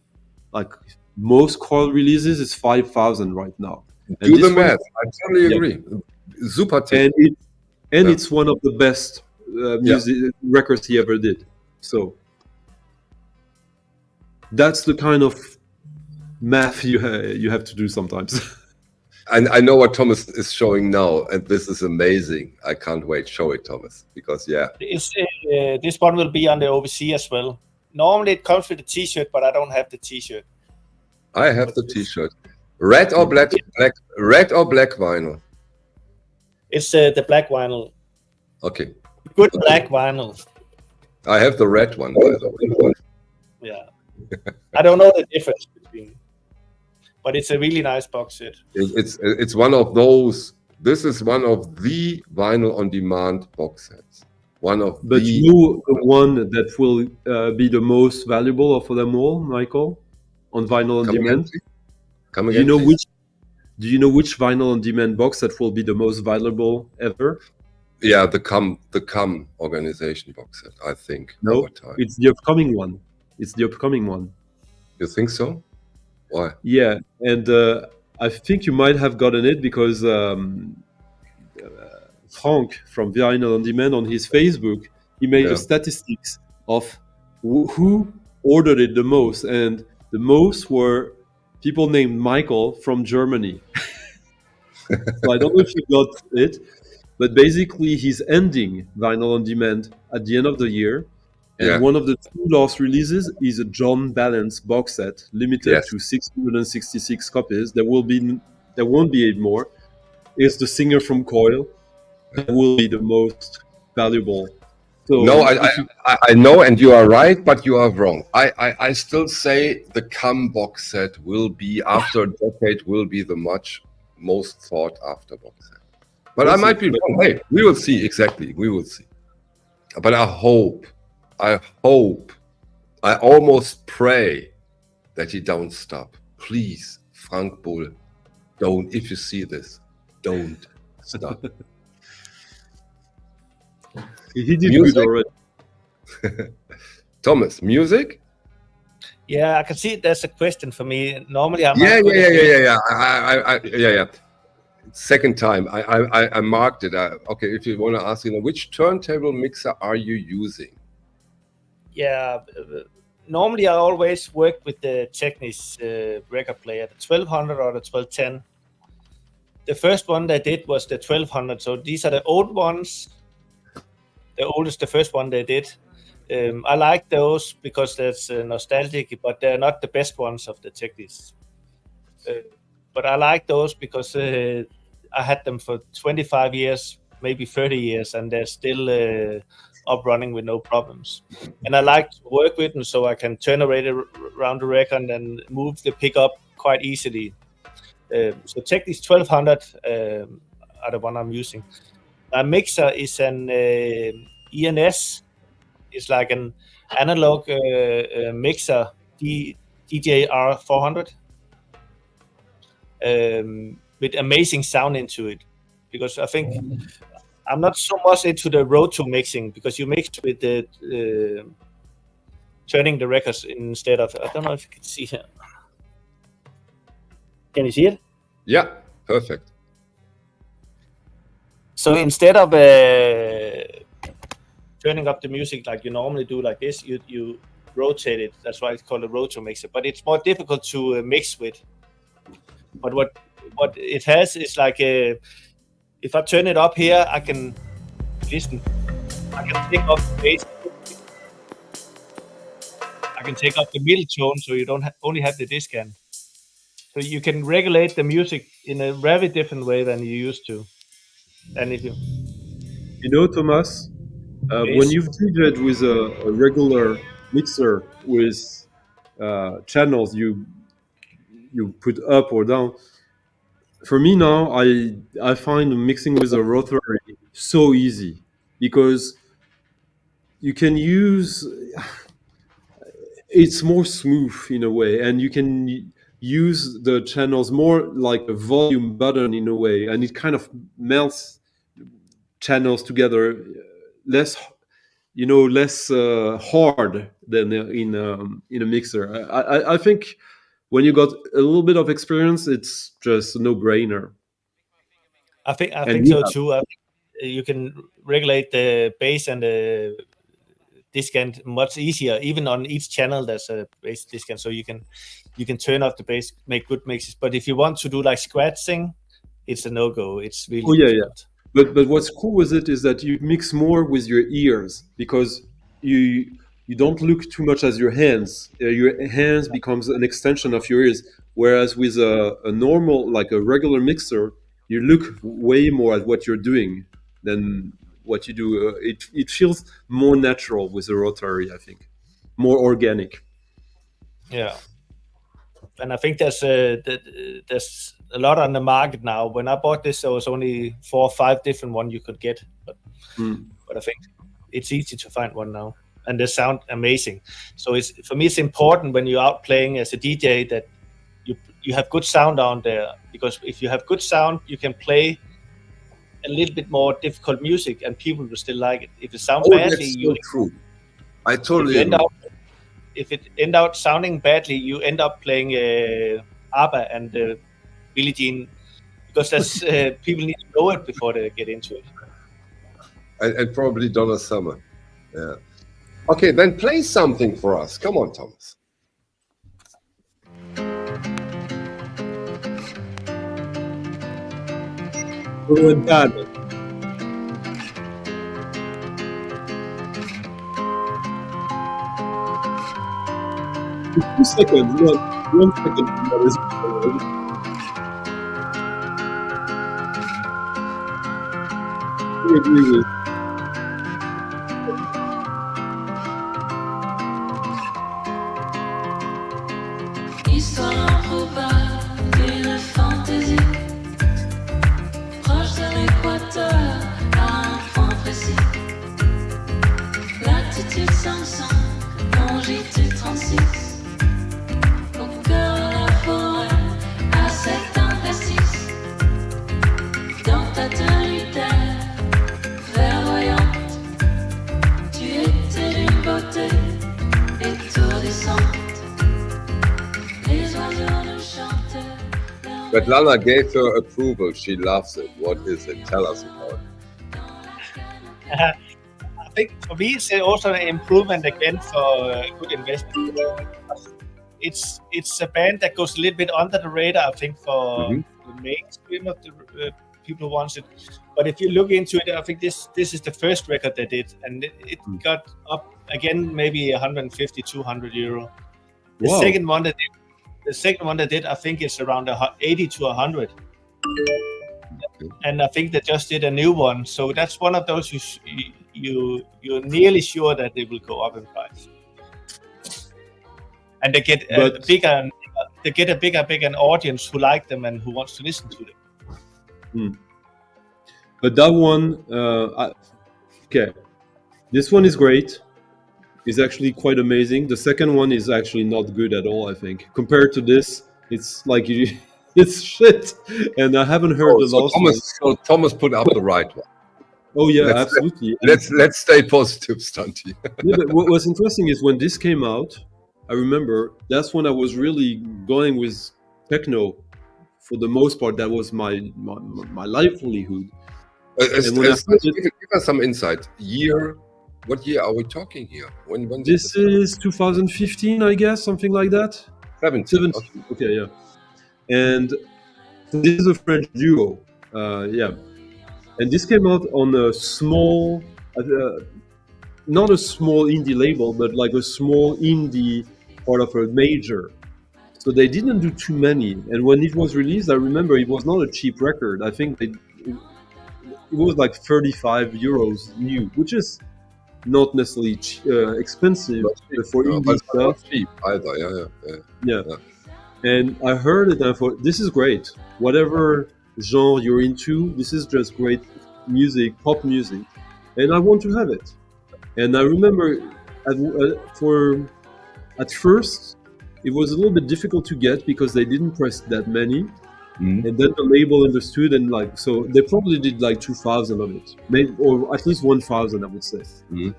Like most Coil releases is 5,000 right now. Do the math. I totally agree. Super tip. And it's one of the best music records he ever did. So that's the kind of math you have to do sometimes. I know what Thomas is showing now, and this is amazing. I can't wait. Show it, Thomas, because this one will be on the OVC as well. Normally it comes with a T-shirt, but I don't have the T-shirt. I have the T-shirt. Red or black? Red or black vinyl? It's the black vinyl. Okay. Good black vinyl. I have the red one, by the way. Yeah. I don't know the difference between, but it's a really nice box set. It's one of those. This is one of the vinyl on demand box sets. But you know the one that will be the most valuable of them all, Michael, on vinyl on demand. Come again. Do you know which vinyl on demand box that will be the most valuable ever? Yeah, the CUM organization box set, I think. No, it's the upcoming one. You think so? Why? Yeah, and I think you might have gotten it because Frank from Vinyl on Demand on his Facebook, he made the statistics of who ordered it the most, and the most were people named Michael from Germany. So I don't know if you got it, but basically he's ending Vinyl on Demand at the end of the year. And one of the two last releases is a John Balance box set, limited to 666 copies. There won't be 8 more. It's the singer from Coil. That will be the most valuable. So no, I know, and you are right, but you are wrong. I still say the CUM box set will be, after a decade, will be the most sought after box set. But I might be wrong. Hey, we will see. Exactly, we will see. But I hope, I almost pray that he don't stop. Please, Frank Bull, don't. If you see this, don't stop. He did good already. Thomas, music? Yeah, I can see there's a question for me. Normally, I'm yeah. Second time, I marked it. Okay, if you want to ask, which turntable mixer are you using? Yeah, normally I always work with the Technics record player, the 1200 or the 1210. the first one they did was the 1200. So these are the old ones. The oldest, the first one they did. I like those because that's nostalgic, but they're not the best ones of the Technics. But I like those because I had them for 25 years, maybe 30 years, and they're still up running with no problems. And I like to work with them so I can turn around the record and move the pickup quite easily. So Technics 1200 are the one I'm using. My mixer is an ENS. It's like an analog mixer, DJR 400, with amazing sound into it. Because I think I'm not so much into the Roto mixing, because you mix with the turning the records instead of. I don't know if you can see here. Can you see it? Yeah, perfect. So instead of turning up the music like you normally do like this, you rotate it. That's why it's called a roto mixer. But it's more difficult to mix with. But what it has is like if I turn it up here, I can listen. I can take off the bass. I can take off the middle tone, so you don't only have the discant. So you can regulate the music in a very different way than you used to. And if you Thomas, when you've DJed with a regular mixer with channels you put up or down, for me now, I find mixing with a rotary so easy, because you can use, it's more smooth in a way, and you can use the channels more like a volume button in a way, and it kind of melts channels together, less hard than in a mixer. I think when you got a little bit of experience, it's just a no-brainer. I think so too. I think you can regulate the bass and the discant much easier. Even on each channel, there's a bass discant, so you can turn off the bass, make good mixes. But if you want to do like scratching, it's a no-go. It's really difficult. But what's cool with it is that you mix more with your ears, because you don't look too much at your hands. Your hands becomes an extension of your ears. Whereas with a normal, like a regular mixer, you look way more at what you're doing than what you do. It feels more natural with a rotary, I think, more organic. Yeah, and I think there's a lot on the market now. When I bought this, there was only 4 or 5 different ones you could get, but I think it's easy to find one now, and they sound amazing. So for me, it's important when you're out playing as a DJ that you have good sound down there, because if you have good sound, you can play a little bit more difficult music, and people will still like it. If it sounds badly, that's so true. I totally agree. If it end out sounding badly, you end up playing ABBA and Billie Jean, because that's people need to know it before they get into it. And probably Donna Summer. Yeah. Okay, then play something for us. Come on, Thomas. Lontano. 2 seconds, not 1 second. I agree with. Histoire improbable d'une fantaisie, proche de l'équateur à un point précis. Latitude 500, longitude 36. Au cœur de la forêt, à cet interstice. Dans ta tenue d'air verdoyante, tu étais d'une beauté étourdissante. But Lana gave her approval. She loves it. What is it? Tell us about it. I think for me, it's also an improvement again for good investment. it's a band that goes a little bit under the radar, I think, for Mhm. the mainstream of the people who wants it. But if you look into it, I think this is the first record they did, and it got up again maybe 150, 200 euro. The Wow. second one they did, I think it's around 80 to 100. And I think they just did a new one, so that's one of those you're nearly sure that they will go up in price, and they get a But- bigger. They get a bigger audience who like them and who wants to listen to them. But that one, okay, this one is great. It's actually quite amazing. The second one is actually not good at all, I think. Compared to this, it's like it's shit. And I haven't heard the last one. So Thomas put up the right one. Oh yeah, Let's- absolutely. Let's stay positive, Stunty. Yeah, but what was interesting is when this came out, I remember that's when I was really going with techno. For the most part, that was my livelihood. And when I Stunty, give us some insight. What year are we talking here? When did This is 2015, I guess, something like that. 17. 17. Okay, yeah. And this is a French duo. Yeah. And this came out on a small, not a small indie label, but like a small indie part of a major. So they didn't do too many. And when it was released, I remember it was not a cheap record. I think it was like 35 euros new, which is not necessarily expensive for No, indie but stuff. not cheap either. Yeah. Yeah. And I heard it and I thought, this is great. Whatever genre you're into, this is just great music, pop music. And I want to have it. And I remember at first, it was a little bit difficult to get because they didn't press that many. Mhm. And then the label understood and so they probably did like 2,000 of it. Maybe, or at least 1,000, I would say. Mhm.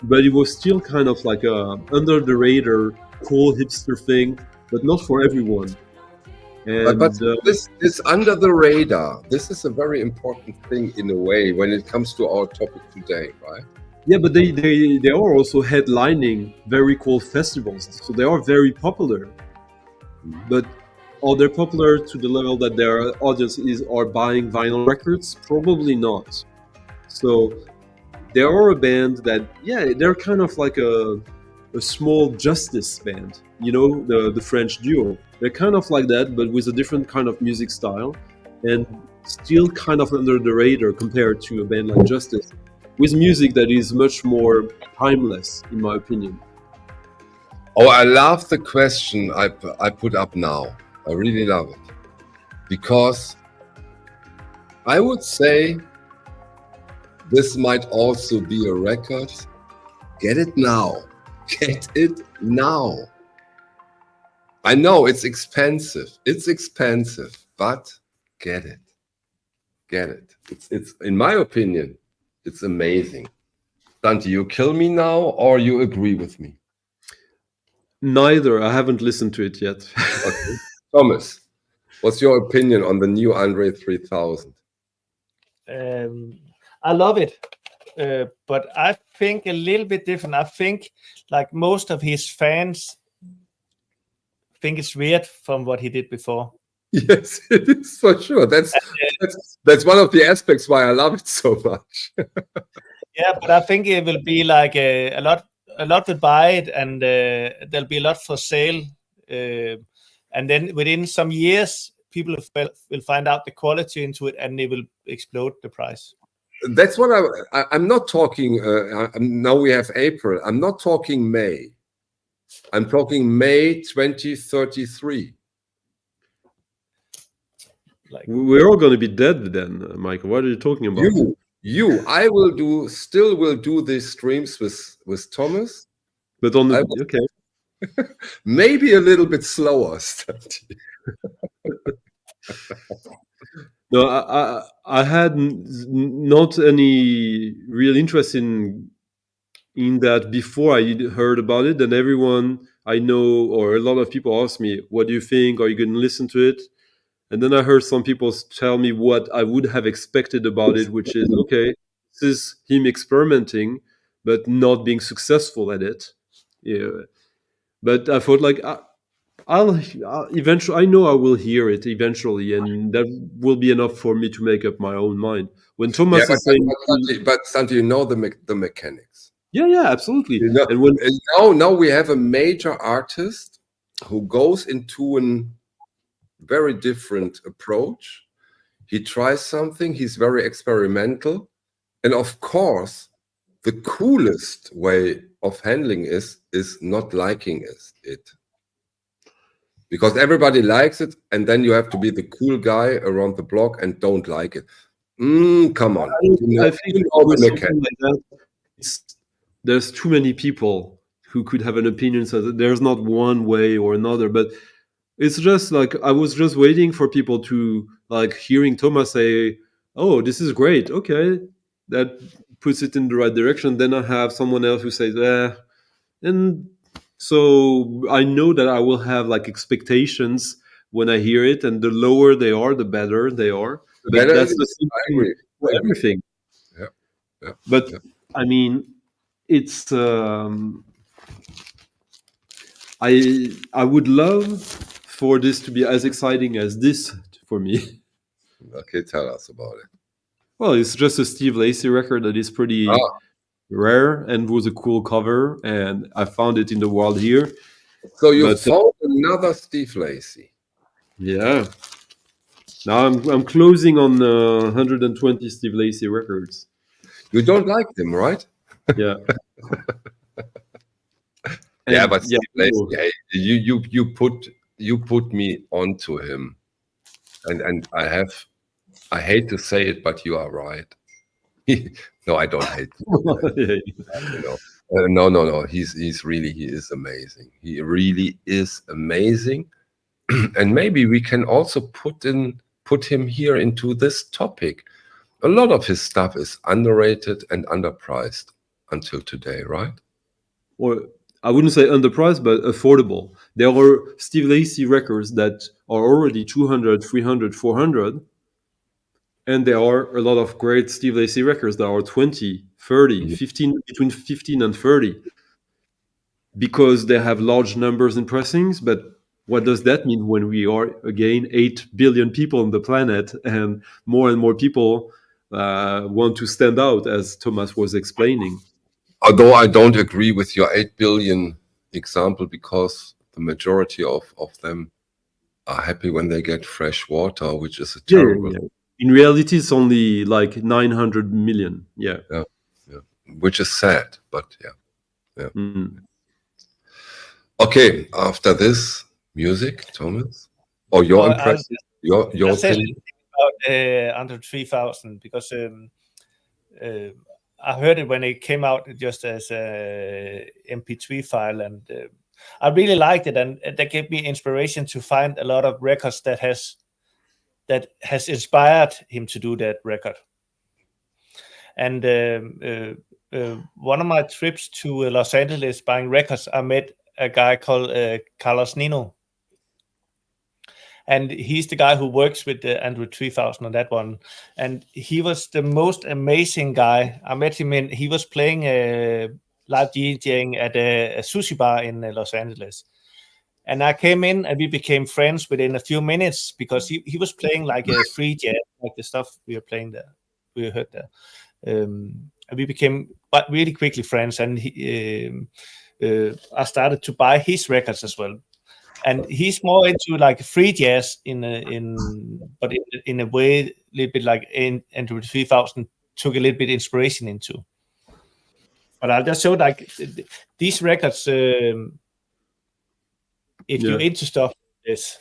But it was still kind of like a under the radar, cool hipster thing, but not for everyone. And But this under the radar, this is a very important thing in a way when it comes to our topic today, right? yeah, but they are also headlining very cool festivals, so they are very popular. But are they popular to the level that their audience are buying vinyl records? Probably not. So they are a band that, yeah, they're kind of like a small Justice band, the French duo. They're kind of like that, but with a different kind of music style, and still kind of under the radar compared to a band like Justice, with music that is much more timeless, in my opinion. Oh, I love the question I put up now. I really love it. Because I would say this might also be a record. Get it now. Get it now. I know it's expensive. It's expensive, but get it. Get it. It's in my opinion, it's amazing. Dante, you kill me now or you agree with me? Neither. I haven't listened to it yet. Okay. Thomas, what's your opinion on the new Andre 3000? I love it, but I think a little bit different. I think like most of his fans think it's weird from what he did before. Yes, it is for sure. That's one of the aspects why I love it so much. Yeah, but I think it will be like a lot will buy it, and there'll be a lot for sale. And then within some years, people will find out the quality into it, and they will explode the price. That's what I'm not talking. Now we have April. I'm not talking May. I'm talking May 2033. Like We're all going to be dead then, Michael. What are you talking about? I still will do these streams with Thomas. But on the okay. Maybe a little bit slower. No, I had not any real interest in that before I heard about it. And everyone I know, or a lot of people ask me, "What do you think? Are you going to listen to it?" And then I heard some people tell me what I would have expected about it, which is, okay, this is him experimenting, but not being successful at it. Yeah. But I thought, like, I'll eventually. I know I will hear it eventually, and that will be enough for me to make up my own mind. When Thomas Yeah, is saying, but Santi, you know the mechanics. yeah, absolutely. You know, And when and now we have a major artist who goes into a very different approach. He tries something. He's very experimental, and of course, the coolest way of handling is not liking it. Because everybody likes it, and then you have to be the cool guy around the block and don't like it. Come on. I think You know with the something like that, there's too many people who could have an opinion. So that there's not one way or another, but it's just like I was just waiting for people to like hearing Thomas say, "Oh, this is great. Okay, that puts it in the right direction." Then I have someone else who says, and so I know that I will have like expectations when I hear it, and the lower they are, the better they are. The But better that's it the is. same I thing agree. for I agree. everything. Yeah. Yeah. But Yeah. I mean, it's I would love for this to be as exciting as this for me. Okay, tell us about it. Well, it's just a Steve Lacy record that is pretty Ah, rare and was a cool cover, and I found it in the world here. so you But found another Steve Lacy. yeah, now I'm closing on 120 Steve Lacy records. You don't like them, right? Yeah. Yeah, And, but yeah, Steve Lacy, hey, you put me onto him, and I hate to say it, but you are right. No, I don't hate. yeah. You know, no. He is amazing. He really is amazing, and maybe we can also put him here into this topic. A lot of his stuff is underrated and underpriced until today, right? Or I wouldn't say underpriced, but affordable. There are Steve Lacy records that are already 200, 300, 400. And there are a lot of great Steve Lacy records that are 20, 30, 15, between 15 and 30, because they have large numbers in pressings. But what does that mean when we are, again, 8 billion people on the planet and more people want to stand out, as Thomas was explaining? Although I don't agree with your 8 billion example, because the majority of them are happy when they get fresh water, which is a terrible. Yeah. In reality, it's only like 900 million. Yeah. Which is sad, but yeah. Mm. Okay, after this, music, Thomas, or your impression, your opinion. About under 3000, because I heard it when it came out just as a MP3 file, and I really liked it, and that gave me inspiration to find a lot of records that has inspired him to do that record. And one of my trips to Los Angeles buying records, I met a guy called Carlos Nino. And he's the guy who works with the Android 3000 on that one. And he was the most amazing guy. I met him he was playing live DJing at a sushi bar in Los Angeles. And I came in and we became friends within a few minutes, because he was playing like a free jazz, like the stuff we were playing there, we heard there. And we became really quickly friends. And I started to buy his records as well. And he's more into like free jazz in a way, a little bit like Android 3000 took a little bit inspiration into. But I'll just show like these records. If you're into stuff, yes.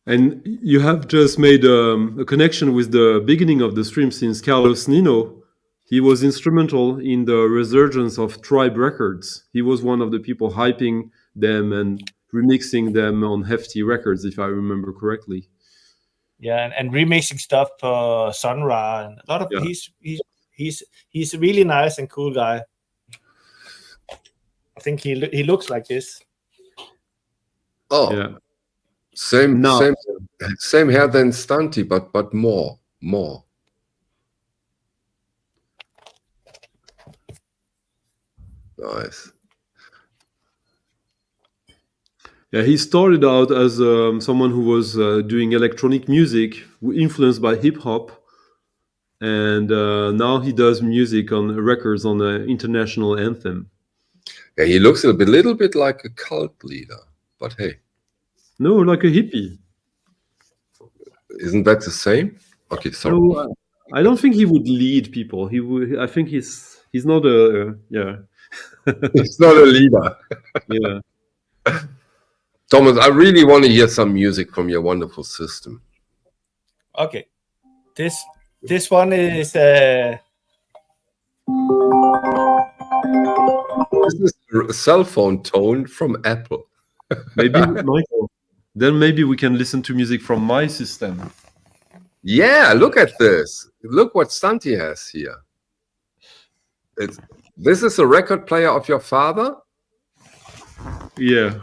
And you have just made a connection with the beginning of the stream, since Carlos Nino, he was instrumental in the resurgence of Tribe Records. He was one of the people hyping them and remixing them on Hefty Records, if I remember correctly. Yeah, and remixing stuff for Sonra, and a lot of he's a really nice and cool guy. I think he looks like this. Oh, yeah. Same hair than Stunty, but more. Nice. Yeah, he started out as someone who was doing electronic music, influenced by hip hop, and now he does music on records on the international anthem. Yeah, he looks a little bit like a cult leader, but hey, No, like a hippie. isn't that the same? Okay, sorry. No, I don't think he would lead people. He would. I think he's not a yeah. He's not a leader. Yeah. Thomas, I really want to hear some music from your wonderful system. Okay, this one is This is a cell phone tone from Apple. Maybe Michael. Then maybe we can listen to music from my system. Yeah, look at this. Look what Santi has here. This is a record player of your father? Yeah.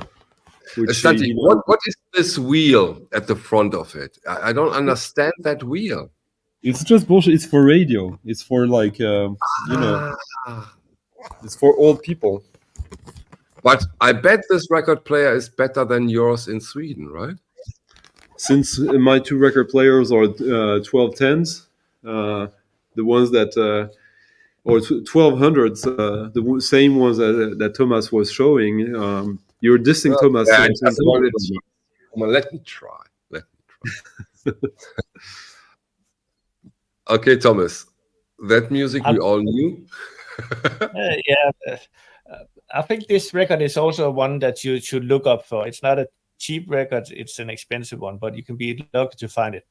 Santi, what is this wheel at the front of it? I don't understand that wheel. It's just bullshit. It's for radio. It's for like it's for old people. But I bet this record player is better than yours in Sweden, right? Since my two record players are 1210s, the ones that or 1200s, the same ones that Thomas was showing. You're dissing Thomas. Yeah, come on, let me try. Okay, Thomas, that music we all knew. I think this record is also one that you should look up for. It's not a cheap record; it's an expensive one, but you can be lucky to find it.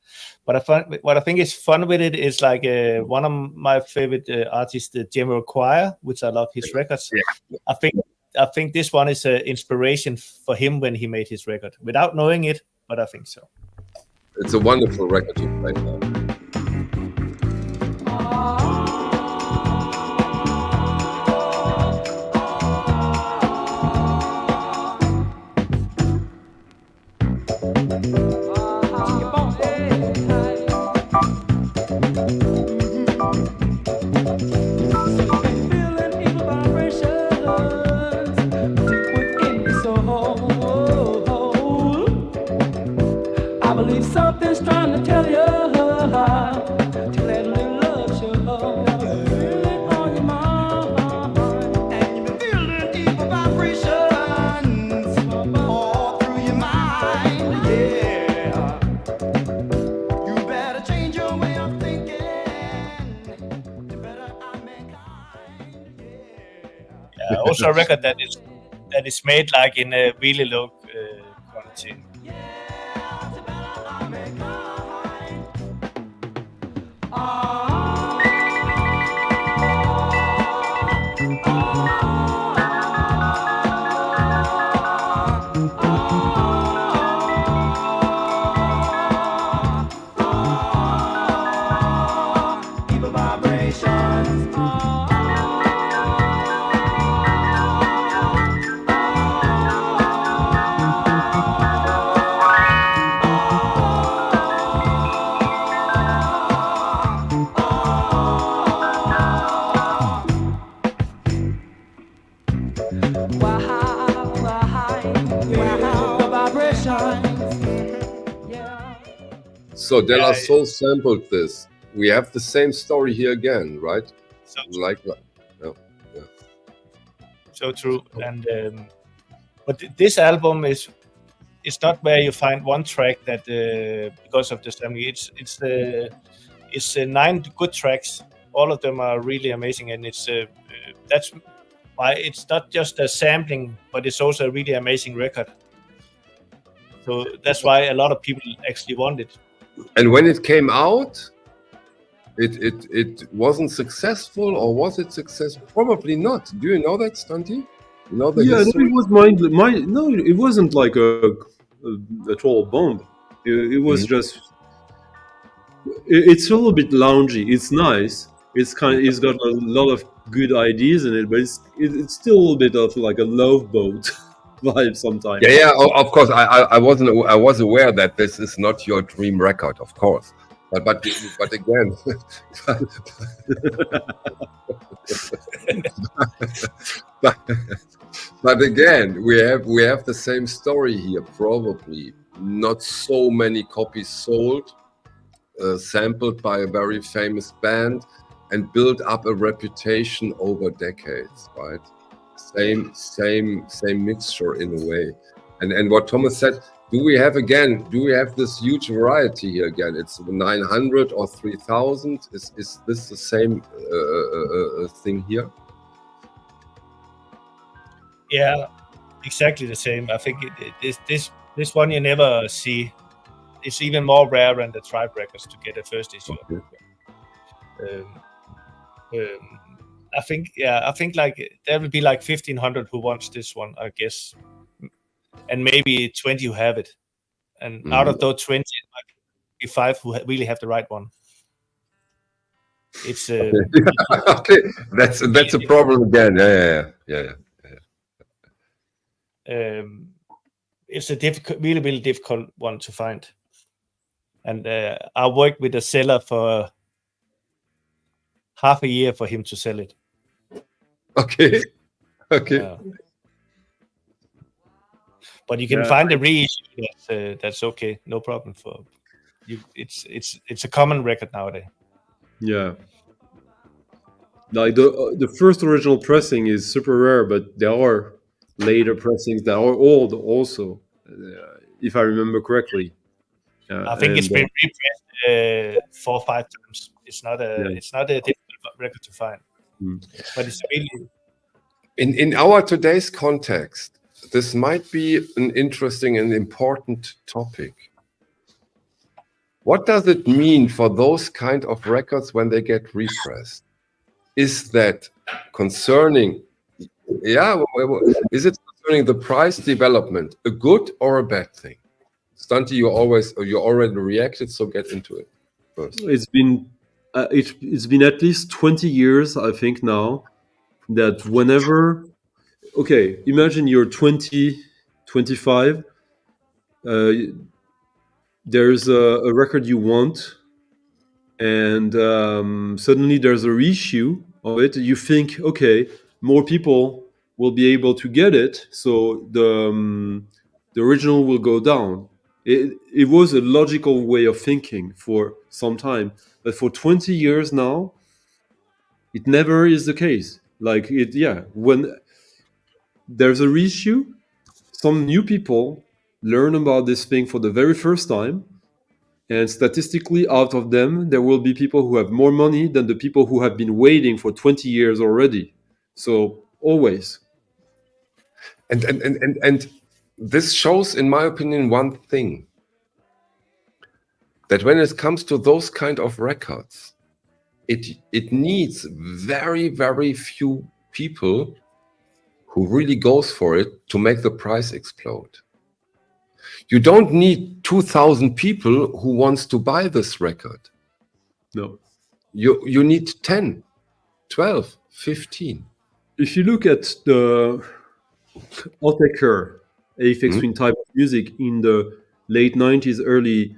But what I think is fun with it is like one of my favorite artists, Jamiroquai, which I love his records. Yeah. I think this one is an inspiration for him when he made his record, without knowing it, but I think so. It's a wonderful record to play now. I believe something's trying to tell you to let a little love show. Feel it on your mind, and you've been feeling deeper vibrations all through your mind. Yeah, you better change your way of thinking. You better out mankind. Yeah, also a record that is made like in a really low quality. So De La Soul sampled this. We have the same story here again, right? So So true. And but this album is not where you find one track that because of the sampling. It's 9 good tracks. All of them are really amazing, and it's that's why it's not just a sampling, but it's also a really amazing record. So that's why a lot of people actually want it. And when it came out, it wasn't successful, or was it successful? Probably not. Do you know that, Stunty? You know the history? It was no, it wasn't like a total bomb. It was just. It's a little bit loungy. It's nice. It's got a lot of good ideas in it, but it's still a little bit of like a love boat vibe sometimes. Yeah. Of course, I was aware that this is not your dream record, of course. But again, But again, we have the same story here. Probably not so many copies sold, sampled by a very famous band, and built up a reputation over decades. Right? Same mixture in a way. And what Thomas said. Do we have this huge variety here again? It's 900 or 3000. Is this the same thing here? Yeah, exactly the same. I think this one you never see. It's even more rare than the Tribe records to get a first issue. Okay. I think like there will be like 1,500 who wants this one, I guess, and maybe 20 who have it, and out of those 20, it might be 5 who really have the right one. It's okay. That's a problem again. Yeah. It's a really difficult one to find, and I worked with a seller for half a year for him to sell it. Okay. But you can find a reissue. That's okay, no problem for you. It's a common record nowadays. Yeah. Like the first original pressing is super rare, but there are later pressings that are old also, if I remember correctly. I think it's been repressed 4 or 5 times. It's not a difficult record to find, but it's really in our today's context. This might be an interesting and important topic. What does it mean for those kind of records when they get repressed? Is that concerning? Is it concerning the price development a good or a bad thing? Stunty, you already reacted, so get into it first. It's been at least 20 years, I think now, that whenever. Okay, imagine you're 20, 25. There's a record you want, and suddenly there's a reissue of it. You think, okay, more people will be able to get it, so the original will go down. It was a logical way of thinking for some time, but for 20 years now, it never is the case. Like when there's a reissue, some new people learn about this thing for the very first time, and statistically out of them there will be people who have more money than the people who have been waiting for 20 years already. So always. And this shows, in my opinion, one thing, that when it comes to those kind of records, it needs very, very few people who really goes for it to make the price explode. You don't need 2,000 people who wants to buy this record. No. You need 10, 12, 15. If you look at the Otaker, aphex Twin type of music in the late 90s, early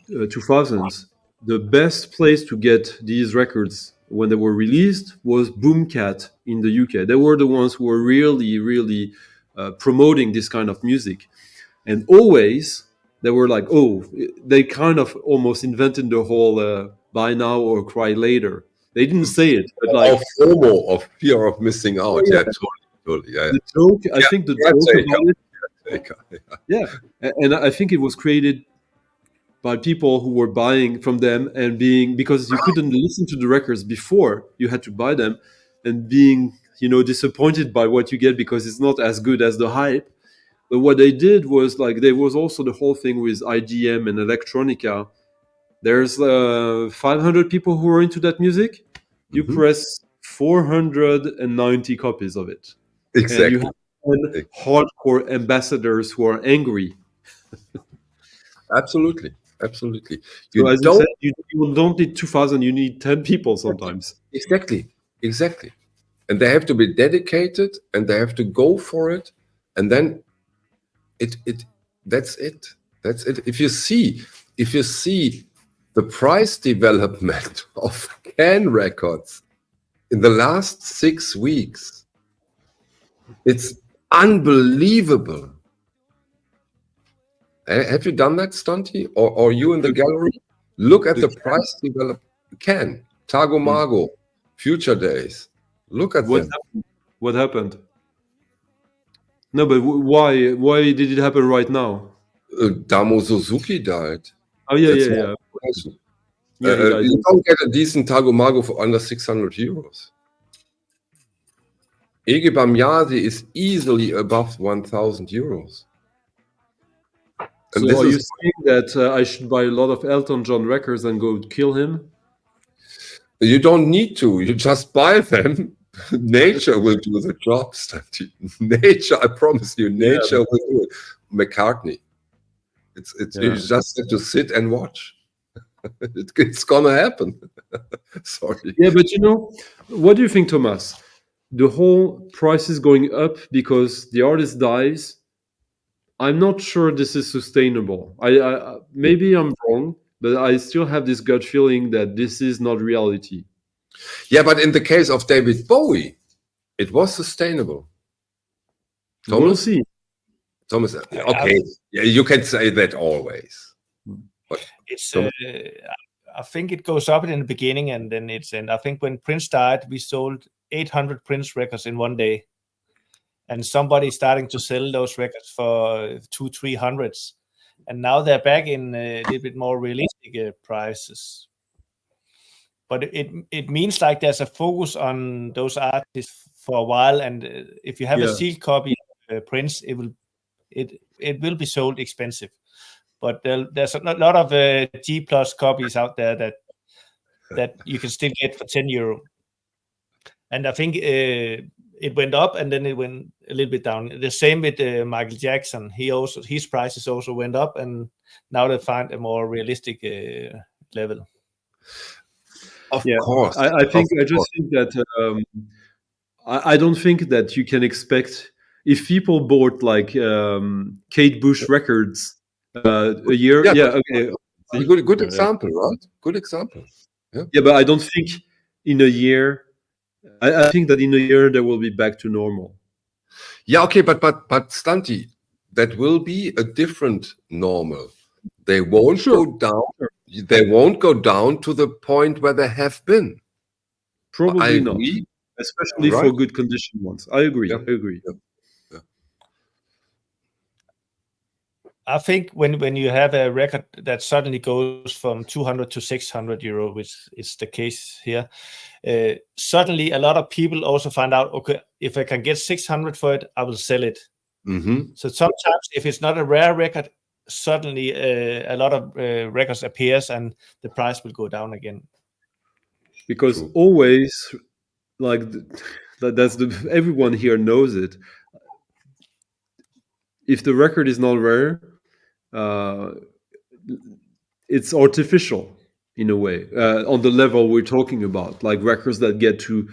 2000s, the best place to get these records when they were released was Boomcat in the UK. They were the ones who were really promoting this kind of music. And always they were like, they kind of almost invented the whole buy now or cry later. They didn't say it, but like of FOMO, of fear of missing out. Yeah, totally. Yeah. The joke, I think the joke about it. And I think it was created by people who were buying from them and because you couldn't listen to the records before, you had to buy them, and being, disappointed by what you get because it's not as good as the hype. But what they did was, like, there was also the whole thing with IDM and electronica. There's 500 people who are into that music. You press 490 copies of it. Exactly. And you have hardcore ambassadors who are angry. Absolutely. You don't need 2,000, you need 10 people sometimes. Exactly. And they have to be dedicated, and they have to go for it, and then that's it. If you see the price development of can records in the last 6 weeks, it's unbelievable. Have you done that, Stunty? Or you in the gallery? Look at the price develop. Tago Mago, Future Days. Look at them. What happened? No, but why? Why did it happen right now? Damo Suzuki died. Oh yeah, That's yeah, one yeah. question. Yeah, he died. You don't get a decent Tago Mago for under 600 euros. Ege Bamyasi is easily above 1,000 euros. And So this are you is, saying that I should buy a lot of Elton John records and go kill him? you don't need to. You just buy them. Nature will do the job, Stunty. Nature, I promise you, nature will do it. McCartney. You just have to sit and watch. It's gonna happen. Sorry. Yeah, but you know, what do you think, Thomas? The whole price is going up because the artist dies. I'm not sure this is sustainable. I maybe I'm wrong, but I still have this gut feeling that this is not reality. Yeah, but in the case of David Bowie, it was sustainable. Thomas? We'll see. Thomas, okay, yeah, you can say that always. But It's I think it goes up in the beginning and then it's and I think when Prince died, we sold 800 Prince records in one day, and somebody starting to sell those records for 200-300s, and now they're back in a little bit more realistic prices. But it means like there's a focus on those artists for a while, and if you have a sealed copy of Prince, it will be sold expensive. But there's a lot of G plus copies out there that you can still get for €10. And I think it went up and then it went a little bit down. The same with Michael Jackson. His prices also went up, and now they find a more realistic level. Of course. I just think that I don't think that you can expect, if people bought like Kate Bush records a year. Okay. A good example, right? Good example. Yeah, but I don't think in a year. I think that in a year they will be back to normal. Yeah, okay, but Stunty, that will be a different normal. They won't go down. They won't go down to the point where they have been. Probably not, especially for good condition ones. I agree. Yeah. I agree. Yeah. I think when you have a record that suddenly goes from 200 to 600 euro, which is the case here, suddenly a lot of people also find out, okay, if I can get 600 for it, I will sell it. Mm-hmm. So sometimes if it's not a rare record, suddenly a lot of records appears and the price will go down again. Because always, like everyone here knows it. If the record is not rare, it's artificial in a way on the level we're talking about, like records that get to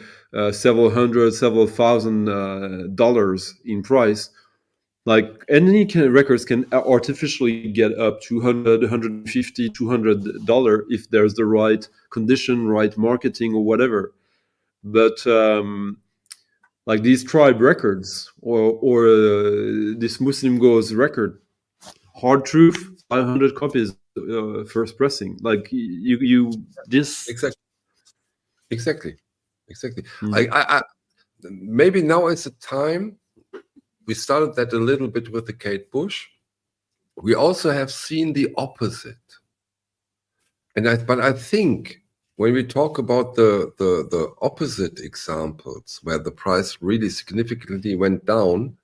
several hundred, several thousand dollars in price. Like any kind of records can artificially get up to $100, $150, $200 if there's the right condition, right marketing, or whatever. But like these Tribe records or this Muslim Goes record, Hard Truth, 500 copies, first pressing. Like you this exactly. I maybe now is the time. We started that a little bit with the Kate Bush. We also have seen the opposite, but I think when we talk about the opposite examples where the price really significantly went down,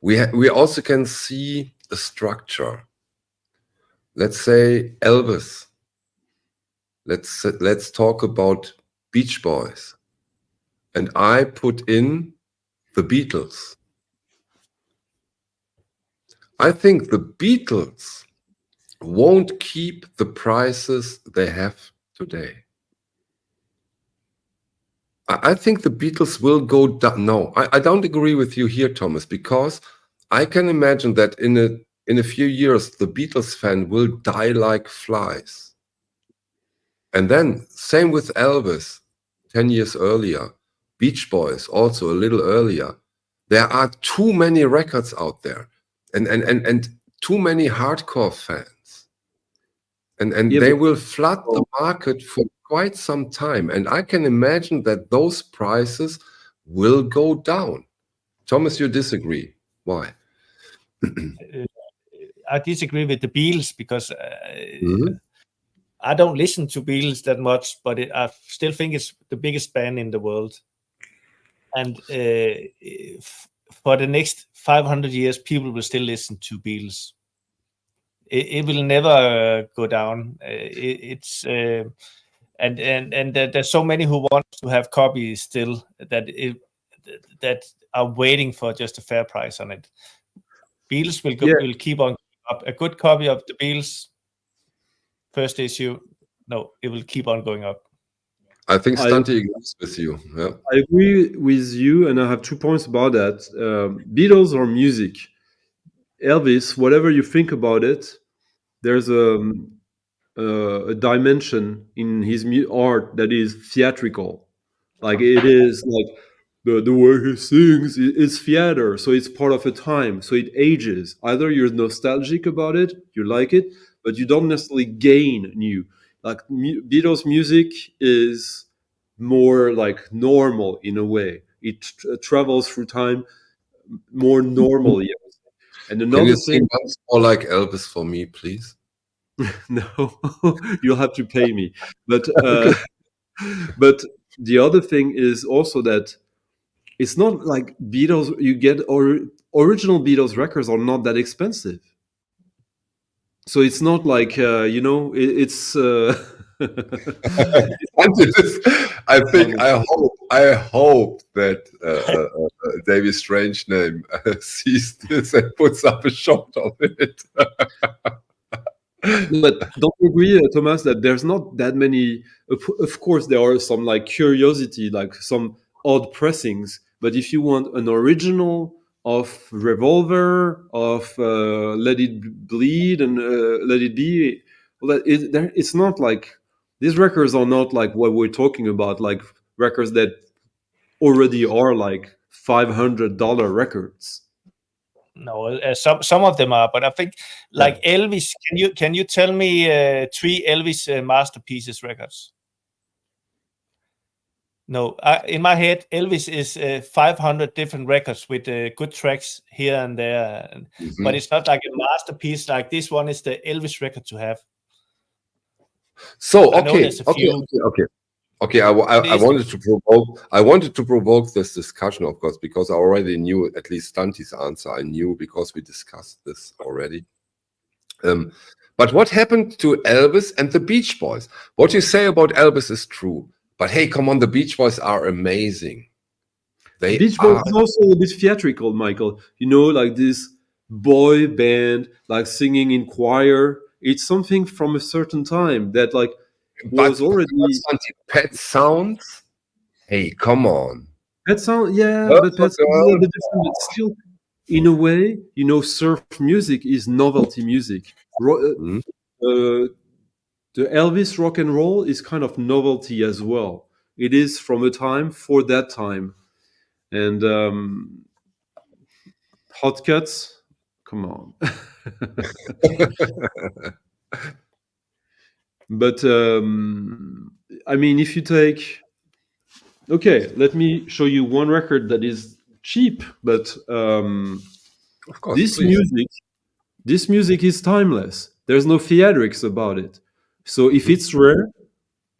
we also can see a structure. Let's say Elvis. Let's talk about Beach Boys, and I put in the Beatles. I think the Beatles won't keep the prices they have today. I think the Beatles will go down. No, I don't agree with you here, Thomas, because I can imagine that in a few years, the Beatles fan will die like flies. And then, same with Elvis, 10 years earlier, Beach Boys also a little earlier. There are too many records out there, and too many hardcore fans, and Yeah, they but- will flood the market for quite some time. And I can imagine that those prices will go down. Thomas, you disagree? Why? I disagree with the Beatles because Mhm. I don't listen to Beatles that much, but I still think it's the biggest band in the world. And for the next 500 years, people will still listen to Beatles. It will never go down. And there's so many who want to have copies still that are waiting for just a fair price on it. Beatles will keep on up. A good copy of the Beatles first issue, no, it will keep on going up. I think I- Stante agrees with you. Yeah. I agree with you, and I have 2 points about that. Beatles or music, Elvis. Whatever you think about it, there's a dimension in his art that is theatrical. Like it is like the way he sings is theater, so it's part of a time, so it ages. Either you're nostalgic about it, you like it, but you don't necessarily gain new. Like Beatles music is more like normal in a way. It travels through time more normally. And Can another you thing, sing once more like Elvis for me, please? no, you'll have to pay me. But but the other thing is also that it's not like Beatles. You get original Beatles records are not that expensive, so it's not like it's. I hope that Davy Strange name sees this and puts up a shot of it. But don't you agree, Thomas, that there's not that many? Of course, there are some like curiosity, like some odd pressings. But if you want an original of Revolver, of Let It Bleed, and Let It Be, well, it's not like these records are not like what we're talking about, like records that already are like $500 records. No, some of them are, but I think like Elvis. Can you tell me 3 Elvis masterpieces records? No, in my head, Elvis is 500 different records with good tracks here and there, but it's not like a masterpiece. Like this one is the Elvis record to have. So I know okay, there's a few. okay. I wanted to provoke this discussion, of course, because I already knew at least Stante's answer. I knew because we discussed this already. But what happened to Elvis and the Beach Boys? What you say about Elvis is true. But hey, come on, the Beach Boys are amazing. Beach Boys is also a bit theatrical, Michael. You know, like this boy band, like singing in choir. It's something from a certain time that like was already Pet Sounds. Hey, come on. Pet Sound, yeah, but Pet Sound is a little bit different. But still, in a way, you know, surf music is novelty music. The Elvis rock and roll is kind of novelty as well. It is from a time for that time. And Hot Cuts, come on. But I mean, if you take, okay, let me show you one record that is cheap, but of course, this music is timeless. There's no theatrics about it. So if it's rare,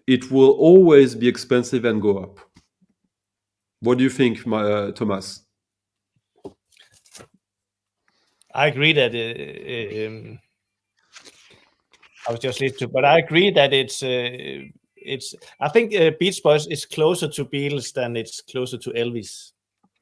it will always be expensive and go up. What do you think, Thomas? I agree that I was just listening, but I agree that it's. I think Beach Boys is closer to Beatles than it's closer to Elvis.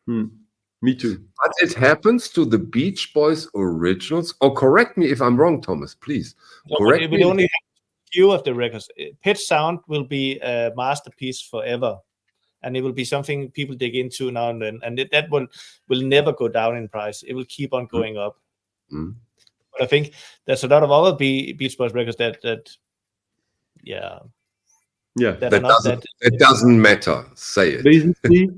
Me too. But it happens to the Beach Boys originals. Or correct me if I'm wrong, Thomas, please. Correct me. We only have a few of the records. Pet Sound will be a masterpiece forever, and it will be something people dig into now and then, and that will never go down in price. It will keep on going up. But I think there's a lot of other Beach Boys records that that doesn't matter. Say it. Basically,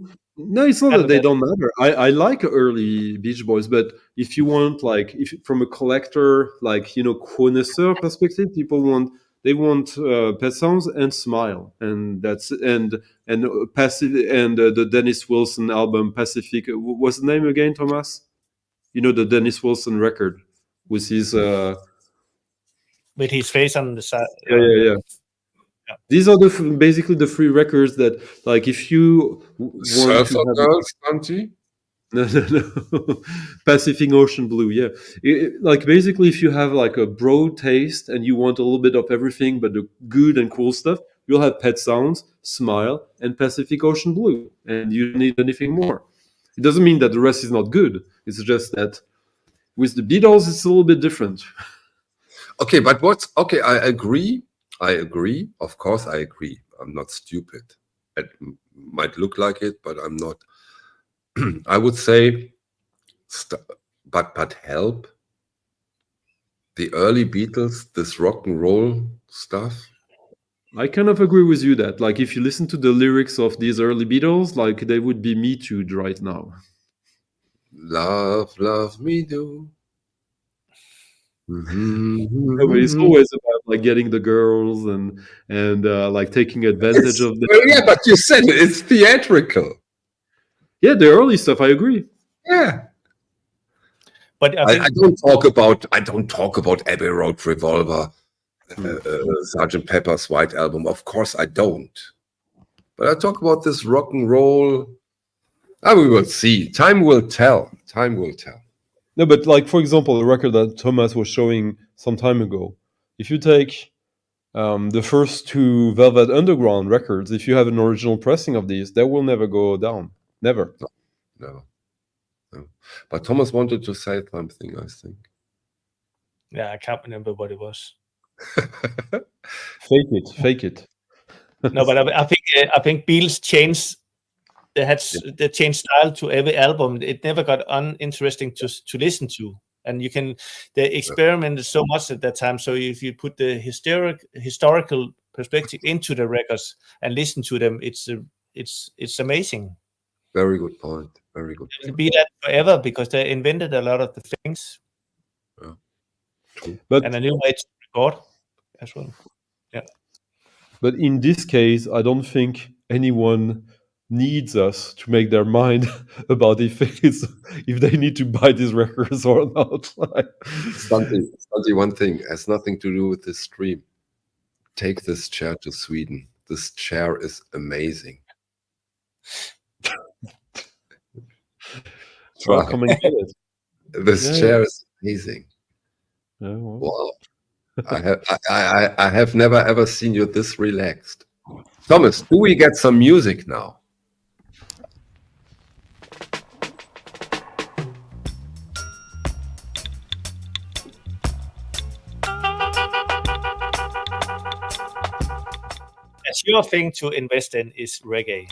No, it's not Yeah, that they but don't matter. I like early Beach Boys, but if you want, like, if from a collector, like, connoisseur perspective, they want Pet Sounds and Smile, and that's and passive and the Dennis Wilson album Pacific. What's the name again, Thomas? The Dennis Wilson record with his with his face on the side. yeah. These are basically the three records that, like, if you want to Surfer have Girl, Stunty. no. Pacific Ocean Blue, yeah. Like, basically, if you have like a broad taste and you want a little bit of everything but the good and cool stuff, you'll have Pet Sounds, Smile, and Pacific Ocean Blue, and you don't need anything more. It doesn't mean that the rest is not good. It's just that with the Beatles, it's a little bit different. Okay, but okay? I agree. Of course, I agree. I'm not stupid. It might look like it, but I'm not. I would say, but help the early Beatles, this rock and roll stuff. I kind of agree with you that, like, if you listen to the lyrics of these early Beatles, like, they would be Me Too right now. Love, love me do. It's always about, like, getting the girls and like taking advantage of them. Well, yeah, but you said it's theatrical. Yeah, the early stuff, I agree. Yeah. But I don't talk about Abbey Road Revolver, Sgt. Pepper's White Album. Of course, I don't. But I talk about this rock and roll. We will see. Time will tell. Time will tell. No, but, like, for example, the record that Thomas was showing some time ago, if you take the first two Velvet Underground records, if you have an original pressing of these, they will never go down. Never. No. But Thomas wanted to say something, I think. yeah, I can't remember what it was. Fake it. No, but I think Beatles changed. They changed style to every album. It never got uninteresting to listen to, and they experimented so much at that time. So if you put the historical perspective into the records and listen to them, it's amazing. Very good point. Very good. It will be that forever because they invented a lot of the things. Yeah. True. And a new way to record as well. Yeah. But in this case, I don't think anyone needs us to make their mind about if they need to buy these records or not. Something, one thing has nothing to do with this stream. Take this chair to Sweden. This chair is amazing. Try. Come and get it. This chair is amazing. Yeah, well. Wow. I have never ever seen you this relaxed. Thomas, do we get some music now? As your thing to invest in is reggae.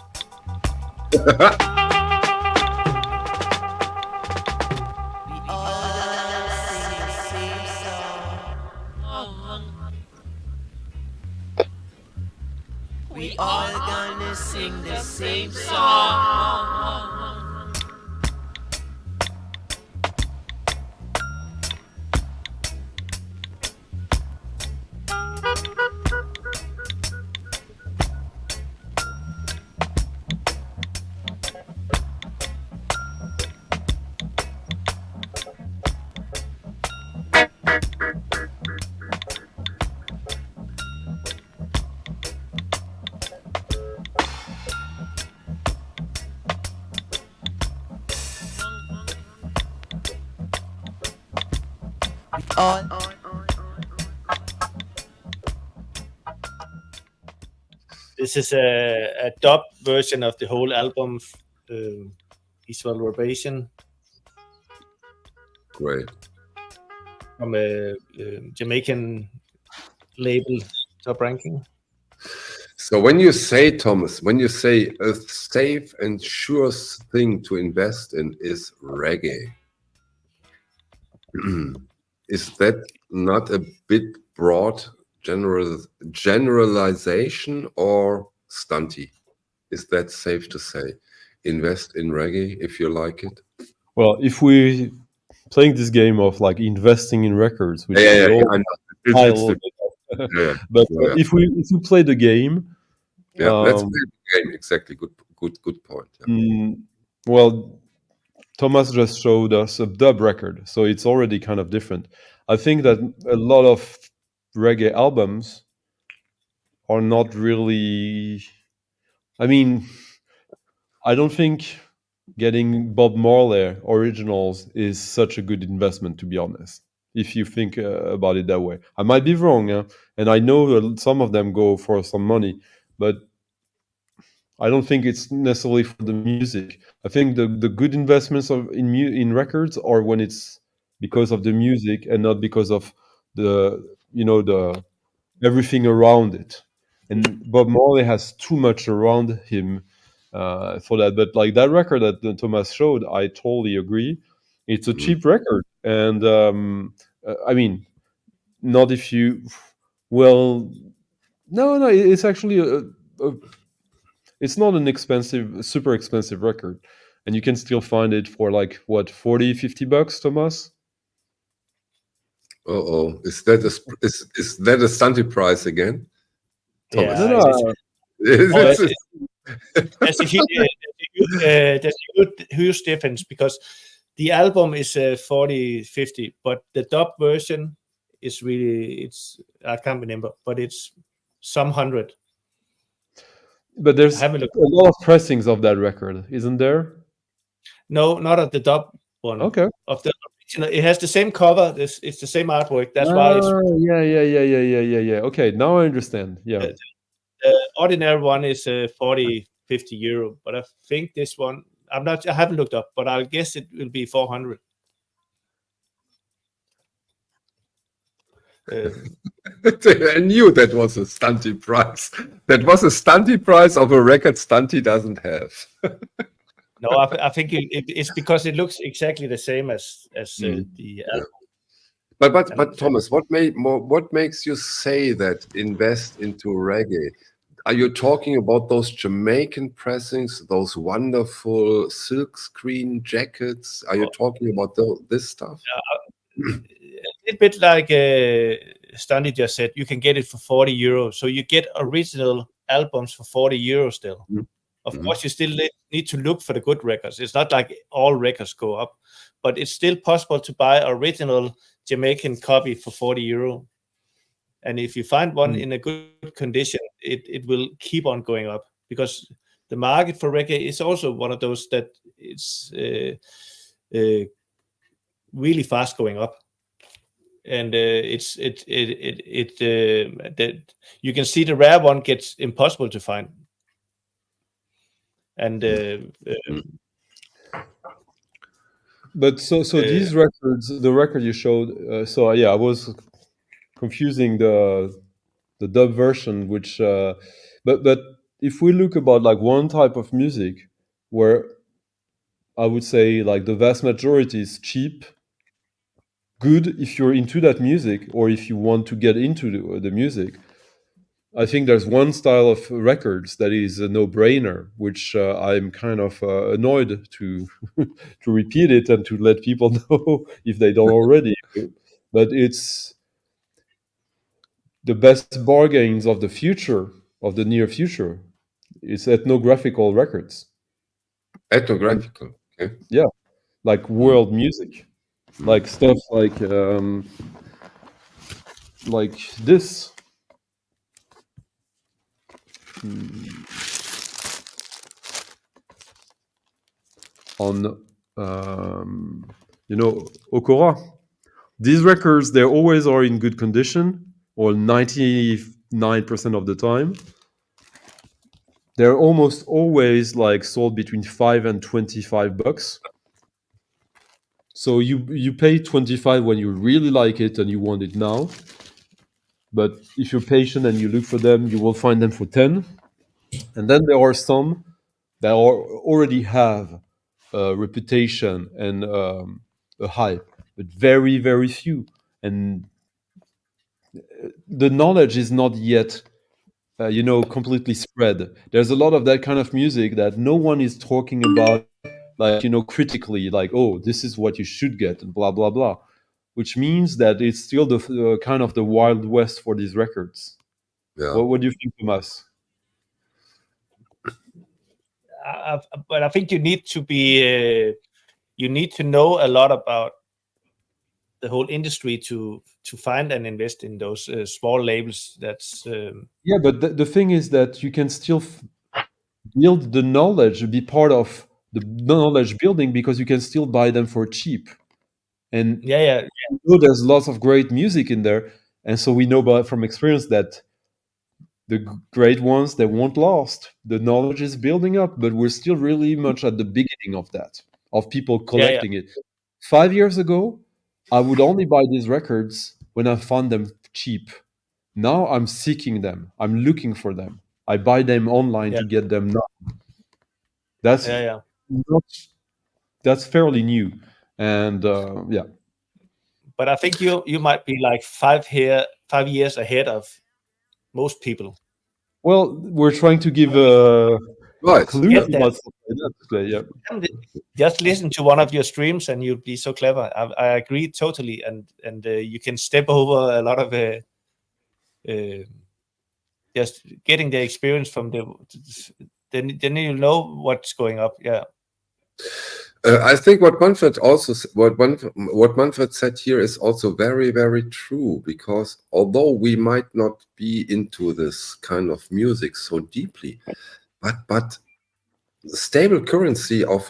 We all gonna sing the same song. This is a dub version of the whole album, Visual Vibration. Great. From a Jamaican label, Top Ranking. So when you say, Thomas, a safe and sure thing to invest in is reggae, is that not a bit broad generalization or stunty? Is that safe to say? invest in reggae if you like it. Well, if we playing this game of like investing in records, which Yeah, we all I know. high a It's little the, bit, yeah, but yeah. if we play the game, Yeah, let's um, play the game. Exactly. Good point. Yeah. well, Thomas just showed us a dub record, so it's already kind of different. I think that a lot of reggae albums are not really. I mean, I don't think getting Bob Marley originals is such a good investment, to be honest. If you think about it that way, I might be wrong, and I know that some of them go for some money, but I don't think it's necessarily for the music. I think the good investments in records are when it's because of the music and not because of the the everything around it. And Bob Marley has too much around him for that. But like that record that Thomas showed, I totally agree. It's a cheap record, and I mean, not if you. Well, no, it's actually it's not an expensive, super expensive record, and you can still find it for like what 40-50 bucks, Thomas. Oh, is that is that a stunty price again, Thomas? No, Yeah, no, It's- it's- there's a huge difference because the album is 40-50, but the dub version is really I can't remember, but it's some hundred. but there's I a haven't looked. lot of pressings of that record, isn't there? No, not of the dub one. Okay. Of the original, it has the same cover. It's the same artwork. That's why it's Yeah. Okay, now I understand. Yeah. the ordinary one is 40-50 euro, but I think this one I haven't looked up, but I'll guess it will be 400. I knew that was a stunty price. That was a stunty price of a record Stunty doesn't have. No, I think it's because it looks exactly the same as the album. But Thomas, what makes you say that invest into reggae? Are you talking about those Jamaican pressings, those wonderful silk screen jackets? Are you talking about this stuff? A bit like Stanley just said, you can get it for 40 euros. So you get original albums for 40 euros still. Of course, you still need to look for the good records. It's not like all records go up, but it's still possible to buy original Jamaican copy for 40 euro. And if you find one in a good condition, it will keep on going up because the market for reggae is also one of those that it's really fast going up. And that you can see the rare one gets impossible to find. And but so these records, the record you showed, I was confusing the dub version, which but if we look about like one type of music where I would say like the vast majority is cheap, good if you're into that music or if you want to get into the music. I think there's one style of records that is a no-brainer, which I'm kind of annoyed to to repeat it and to let people know if they don't already. But it's the best bargains of the future, of the near future. It's ethnographical records. Ethnographical. Okay. Yeah, like world music, like stuff like this. On Okora. These records, they always are in good condition, or 99% of the time. They're almost always like sold between 5 and 25 bucks. So you pay 25 when you really like it and you want it now. But if you're patient and you look for them, you will find them for 10. And then there are some that already have a reputation and a hype, but very, very few. And the knowledge is not yet completely spread. There's a lot of that kind of music that no one is talking about, like, critically, like, oh, this is what you should get, and blah blah blah, which means that it's still the kind of the Wild West for these records. Yeah. What do you think, Thomas? But I think you need to be you need to know a lot about the whole industry to find and invest in those small labels. That's Yeah, but the thing is that you can still build the knowledge, be part of the knowledge building, because you can still buy them for cheap. And yeah. there's lots of great music in there, and so we know from experience that the great ones, they won't last. The knowledge is building up, but we're still really much at the beginning of that, of people collecting it. 5 years ago, I would only buy these records when I found them cheap. Now I'm seeking them. I'm looking for them. I buy them online to get them now. That's that's fairly new, and yeah. But I think you might be like 5 years ahead of most people. Well, we're trying to give Right. clues Get that. about stuff like that today. Yeah. And just listen to one of your streams, and you'll be so clever. I agree totally, and you can step over a lot of just getting the experience from then you know what's going up. Yeah. I think what Manfred said here is also very, very true, because although we might not be into this kind of music so deeply, but stable currency of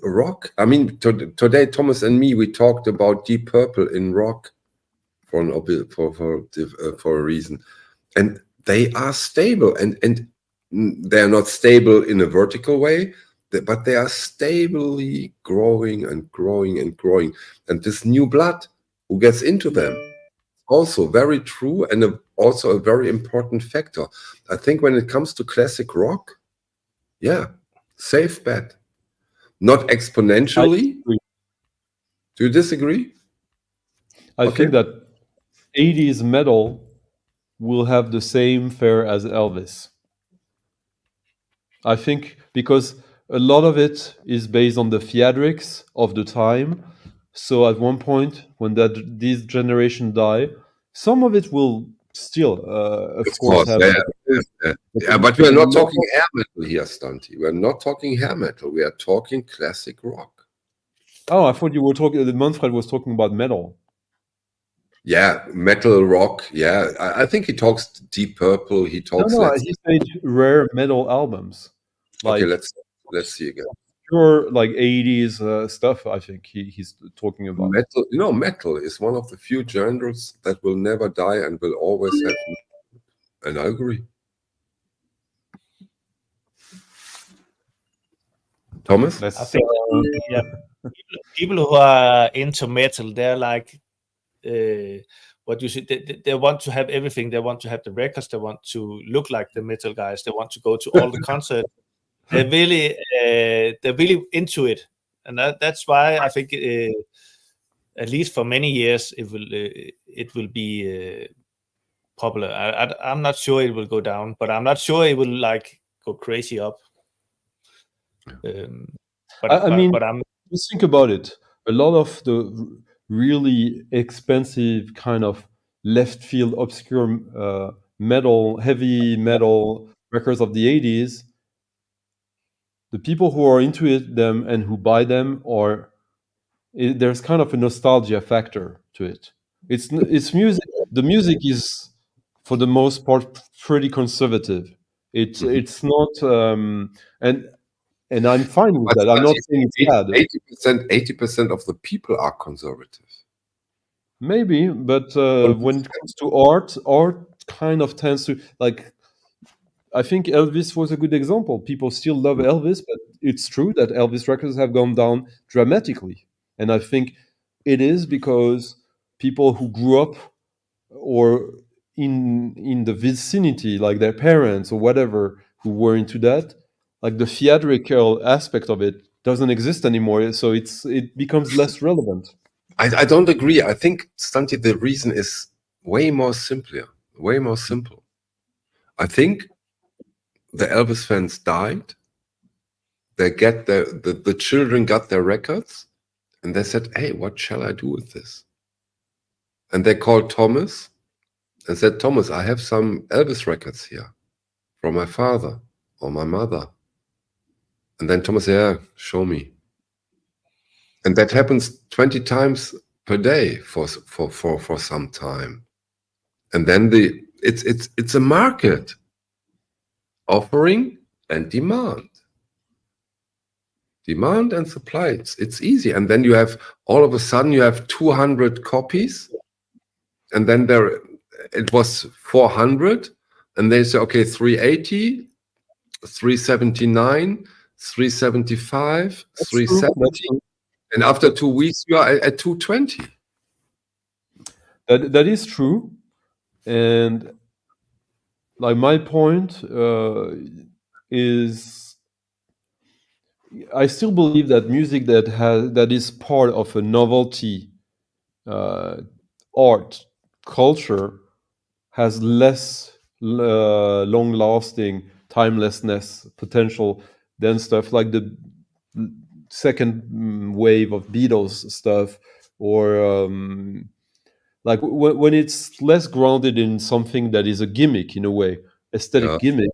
rock. I mean, today Thomas and me, we talked about Deep Purple in rock for a reason, and they are stable, and they are not stable in a vertical way, but they are stably growing and growing and growing. And this new blood who gets into them, also very true, and also a very important factor. I think when it comes to classic rock, yeah, safe bet. Not exponentially. Do you disagree? I think that 80s metal will have the same fare as Elvis. I think because a lot of it is based on the theatrics of the time. So at one point, when this generation die, some of it will still, of course, have. Yeah, but we're not talking hair metal here, Stunty. We're not talking hair metal. We are talking classic rock. Oh, I thought you were talking. Manfred was talking about metal. Yeah, metal rock. Yeah, I think he talks Deep Purple. He talks. No, he said rare metal albums. Like, okay, let's see again. Pure like 80s stuff. I think he's talking about metal. Metal is one of the few genres that will never die and will always have. And I agree. Thomas? I think people who are into metal, they're like what you see. They want to have everything. They want to have the records. They want to look like the metal guys. They want to go to all the concerts. They're really into it, and that's why I think at least for many years it will be popular. I'm not sure it will go down, but I'm not sure it will like go crazy up. I mean, just think about it. A lot of the really expensive kind of left field, obscure heavy metal records of the 80s, the people who are into them and who buy them, there's kind of a nostalgia factor to it. It's music. The music is, for the most part, pretty conservative. It's not, and I'm fine with that. I'm not saying it's bad. 80% of the people are conservative. Maybe, but when it comes to art kind of tends to, like, I think Elvis was a good example. People still love Elvis, but it's true that Elvis records have gone down dramatically. And I think it is because people who grew up or in the vicinity, like their parents or whatever, who were into that, like the theatrical aspect of it doesn't exist anymore. So it becomes less relevant. I don't agree. I think, Stunty, the reason is way more simple. I think the Elvis fans died. They get the children got their records, and they said, "Hey, what shall I do with this?" And they called Thomas and said, "Thomas, I have some Elvis records here from my father or my mother." And then Thomas said, "Yeah, show me." And that happens 20 times per day for some time. And then it's a market, offering and demand. Demand and supply. It's easy. And then you have, all of a sudden, you have 200 copies. And then it was 400. And they say, okay, 380, 379, 375, 370. And after 2 weeks, you are at 220. That is true, and like my point is, I still believe that music that is part of a novelty art culture has less long-lasting timelessness potential than stuff like the second wave of Beatles stuff, or like when it's less grounded in something that is a gimmick, in a way, aesthetic gimmick,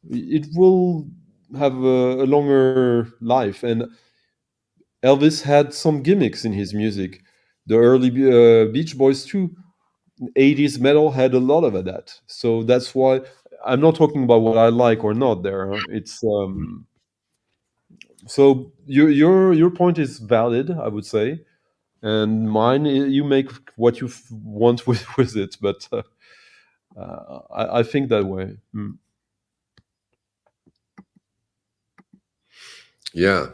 it will have a longer life. And Elvis had some gimmicks in his music. The early Beach Boys too, 80s metal had a lot of that. So that's why I'm not talking about what I like or not there. Huh? It's so your point is valid, I would say, and mine, you make what you want with it. But I think that way. Yeah,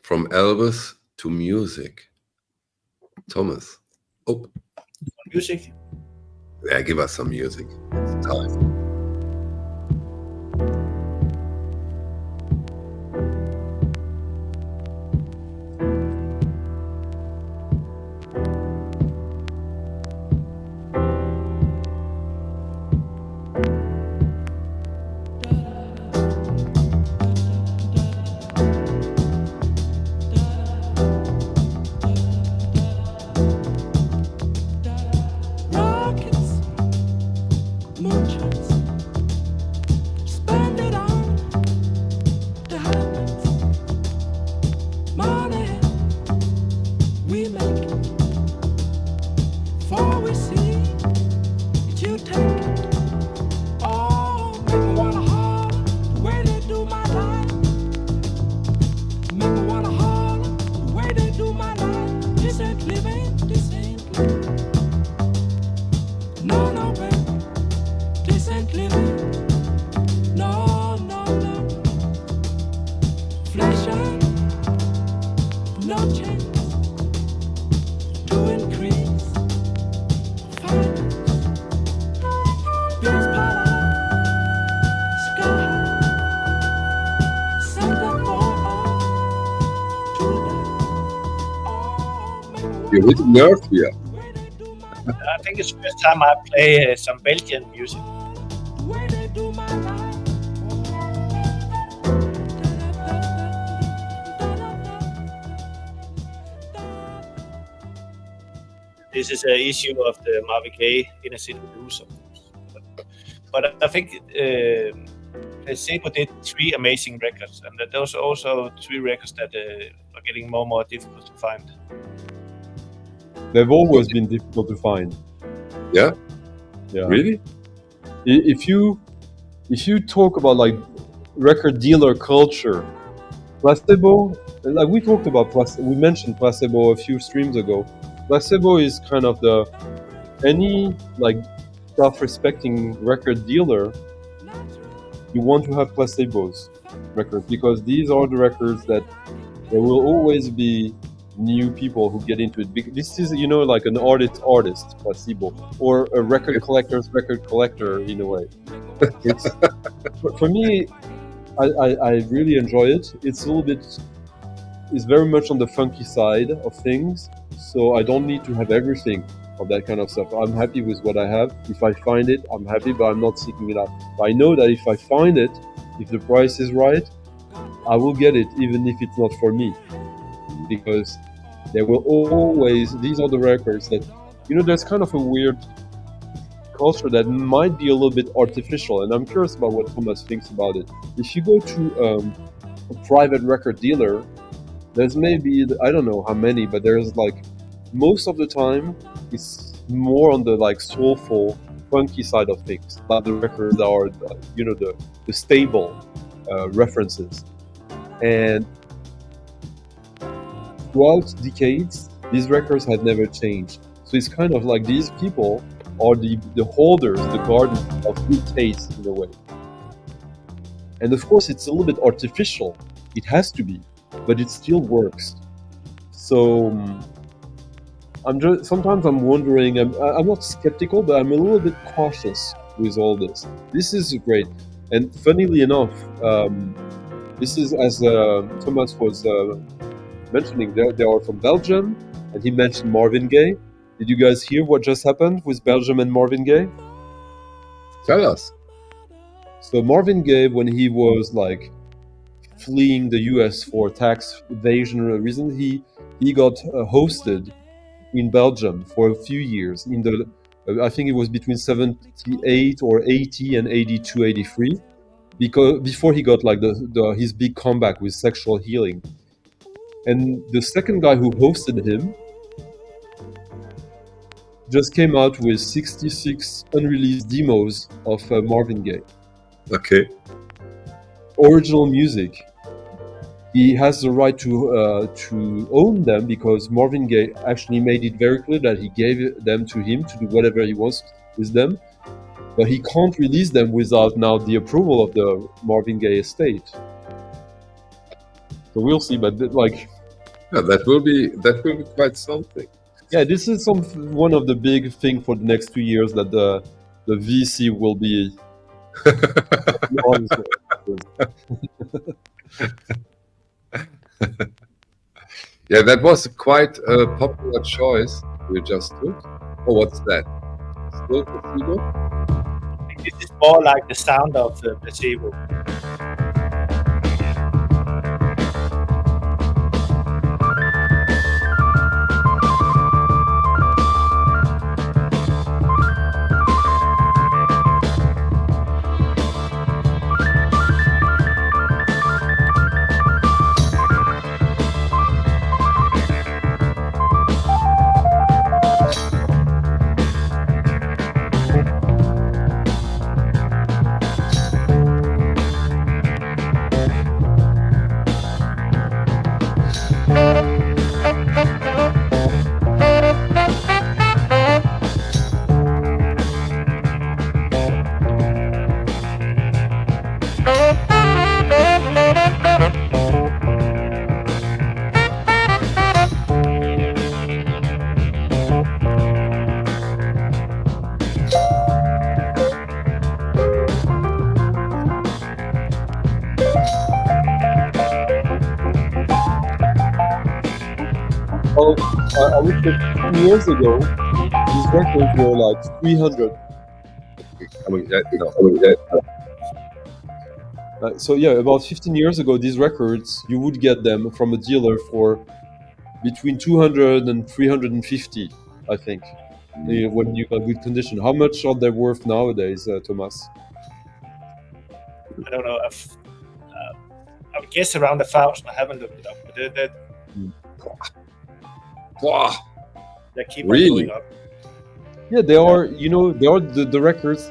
from Elvis to music. Thomas. Oh, Music. yeah, give us some music. It's time. Rockets, moonshines, spend it on the habits, money we make. For we see that you take it. Oh, make me wanna holler the way they do my life. Make me wanna holler the way they do my life. This ain't living, this ain't living. No, no, baby, this ain't living. No, no, no. Flesh on, no chance to increase finance. Bills pile up, sky high. Send that boy on to the death. You're hitting nerve here. I think it's the first time I play some Belgian music. The way they do my life. This is an issue of the Marvin Gaye Inner City Blues, of course. But I think Placebo did 3 amazing records, and those are also 3 records that are getting more and more difficult to find. They've always been difficult to find. Yeah? Yeah. Really? If you talk about like record dealer culture, Placebo, like we talked about we mentioned Placebo a few streams ago. Placebo is kind of any like self-respecting record dealer, you want to have Placebos records, because these are the records that there will always be new people who get into it. This is, like an artist, Placebo, or a record collector in a way. It's, for me, I really enjoy it. It's very much on the funky side of things, so I don't need to have everything. of that kind of stuff. I'm happy with what I have. If I find it, I'm happy, but I'm not seeking it out. But I know that if I find it, if the price is right, I will get it, even if it's not for me, because there will always. These are the records that, there's kind of a weird culture that might be a little bit artificial, and I'm curious about what Thomas thinks about it. If you go to a private record dealer, there's maybe, I don't know how many, but there's like, most of the time it's more on the like soulful, funky side of things, like the records that are the stable references. And throughout decades, these records have never changed. So it's kind of like these people are the holders, the guardians of good taste in a way. And of course, it's a little bit artificial. It has to be, but it still works. So sometimes I'm wondering. I'm not skeptical, but I'm a little bit cautious with all this. This is great, and funnily enough, this is, as Thomas was mentioning. They are from Belgium, and he mentioned Marvin Gaye. Did you guys hear what just happened with Belgium and Marvin Gaye? Tell us. So Marvin Gaye, when he was like fleeing the US for tax evasion reasons, he got hosted in Belgium for a few years in the I think it was between 78 or 80 and 82, 83, because before he got like his big comeback with Sexual Healing. And the second guy who hosted him just came out with 66 unreleased demos of Marvin Gaye. Okay. Original music. He has the right to own them, because Marvin Gaye actually made it very clear that he gave them to him to do whatever he wants with them, but he can't release them without now the approval of the Marvin Gaye estate. So we'll see, but that will be quite something. Yeah, this is one of the big thing for the next 2 years, that the VC will be. Yeah, that was quite a popular choice we just took. Oh, what's that? Still placebo? I think this is more like the sound of the placebo. I would say 10 years ago, these records were like 300. So yeah, about 15 years ago, these records, you would get them from a dealer for between 200 and 350, I think, when you got good condition. How much are they worth nowadays, Thomas? I don't know. I would guess around 1,000. I haven't looked it up, but Wow. they keep Really? on going up. Yeah, they are. They are the records.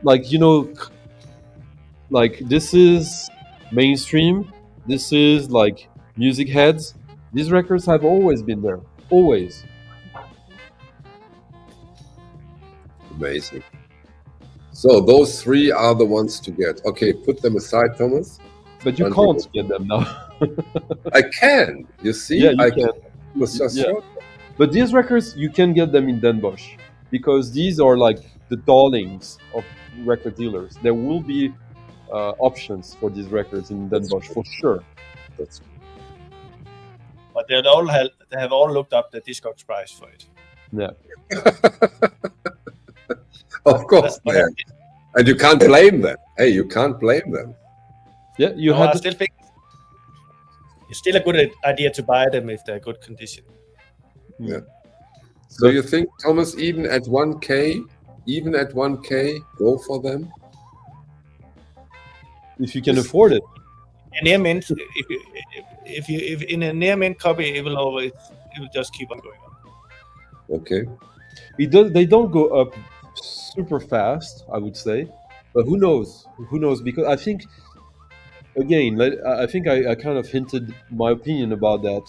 Like this is mainstream. This is like music heads. These records have always been there, always. Amazing. So those three are the ones to get. Okay, put them aside, Thomas. But you can't get them now. I can. You see? Yeah, you I can. Was just Yeah. But these records, you can get them in Den Bosch, because these are like the darlings of record dealers. There will be options for these records in Den Bosch for sure. That's But they have all looked up the Discogs price for it. Yeah. Of course, But man. And you can't blame them. Hey, you can't blame them. Yeah, you I had still think it's still a good idea to buy them if they're good condition. Yeah. So But- you think, Thomas, even at 1K, go for them? if you can afford it. A near mint, if in a near mint copy, it will just keep on going up. Okay. They don't go up super fast, I would say, but who knows? Who knows? Because I think, again, I think I kind of hinted my opinion about that.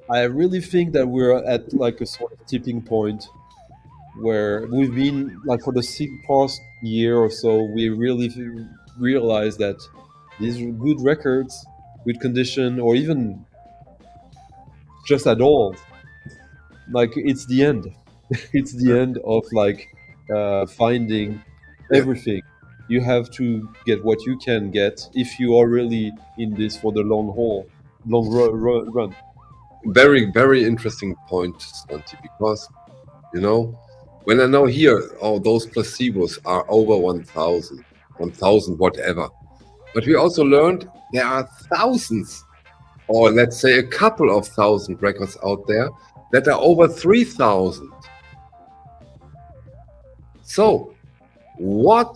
I really think that we're at like a sort of tipping point where we've been like for the past year or so, we really realized that these good records, good condition, or even just at all, like it's the end. It's the end of like finding Yeah. everything. You have to get what you can get if you are really in this for the long haul, run. Very, very interesting point, Santi, because, you know, when I now hear, oh, those placebos are over 1,000, whatever. But we also learned there are thousands, or let's say a couple of thousand records out there that are over 3,000. So, why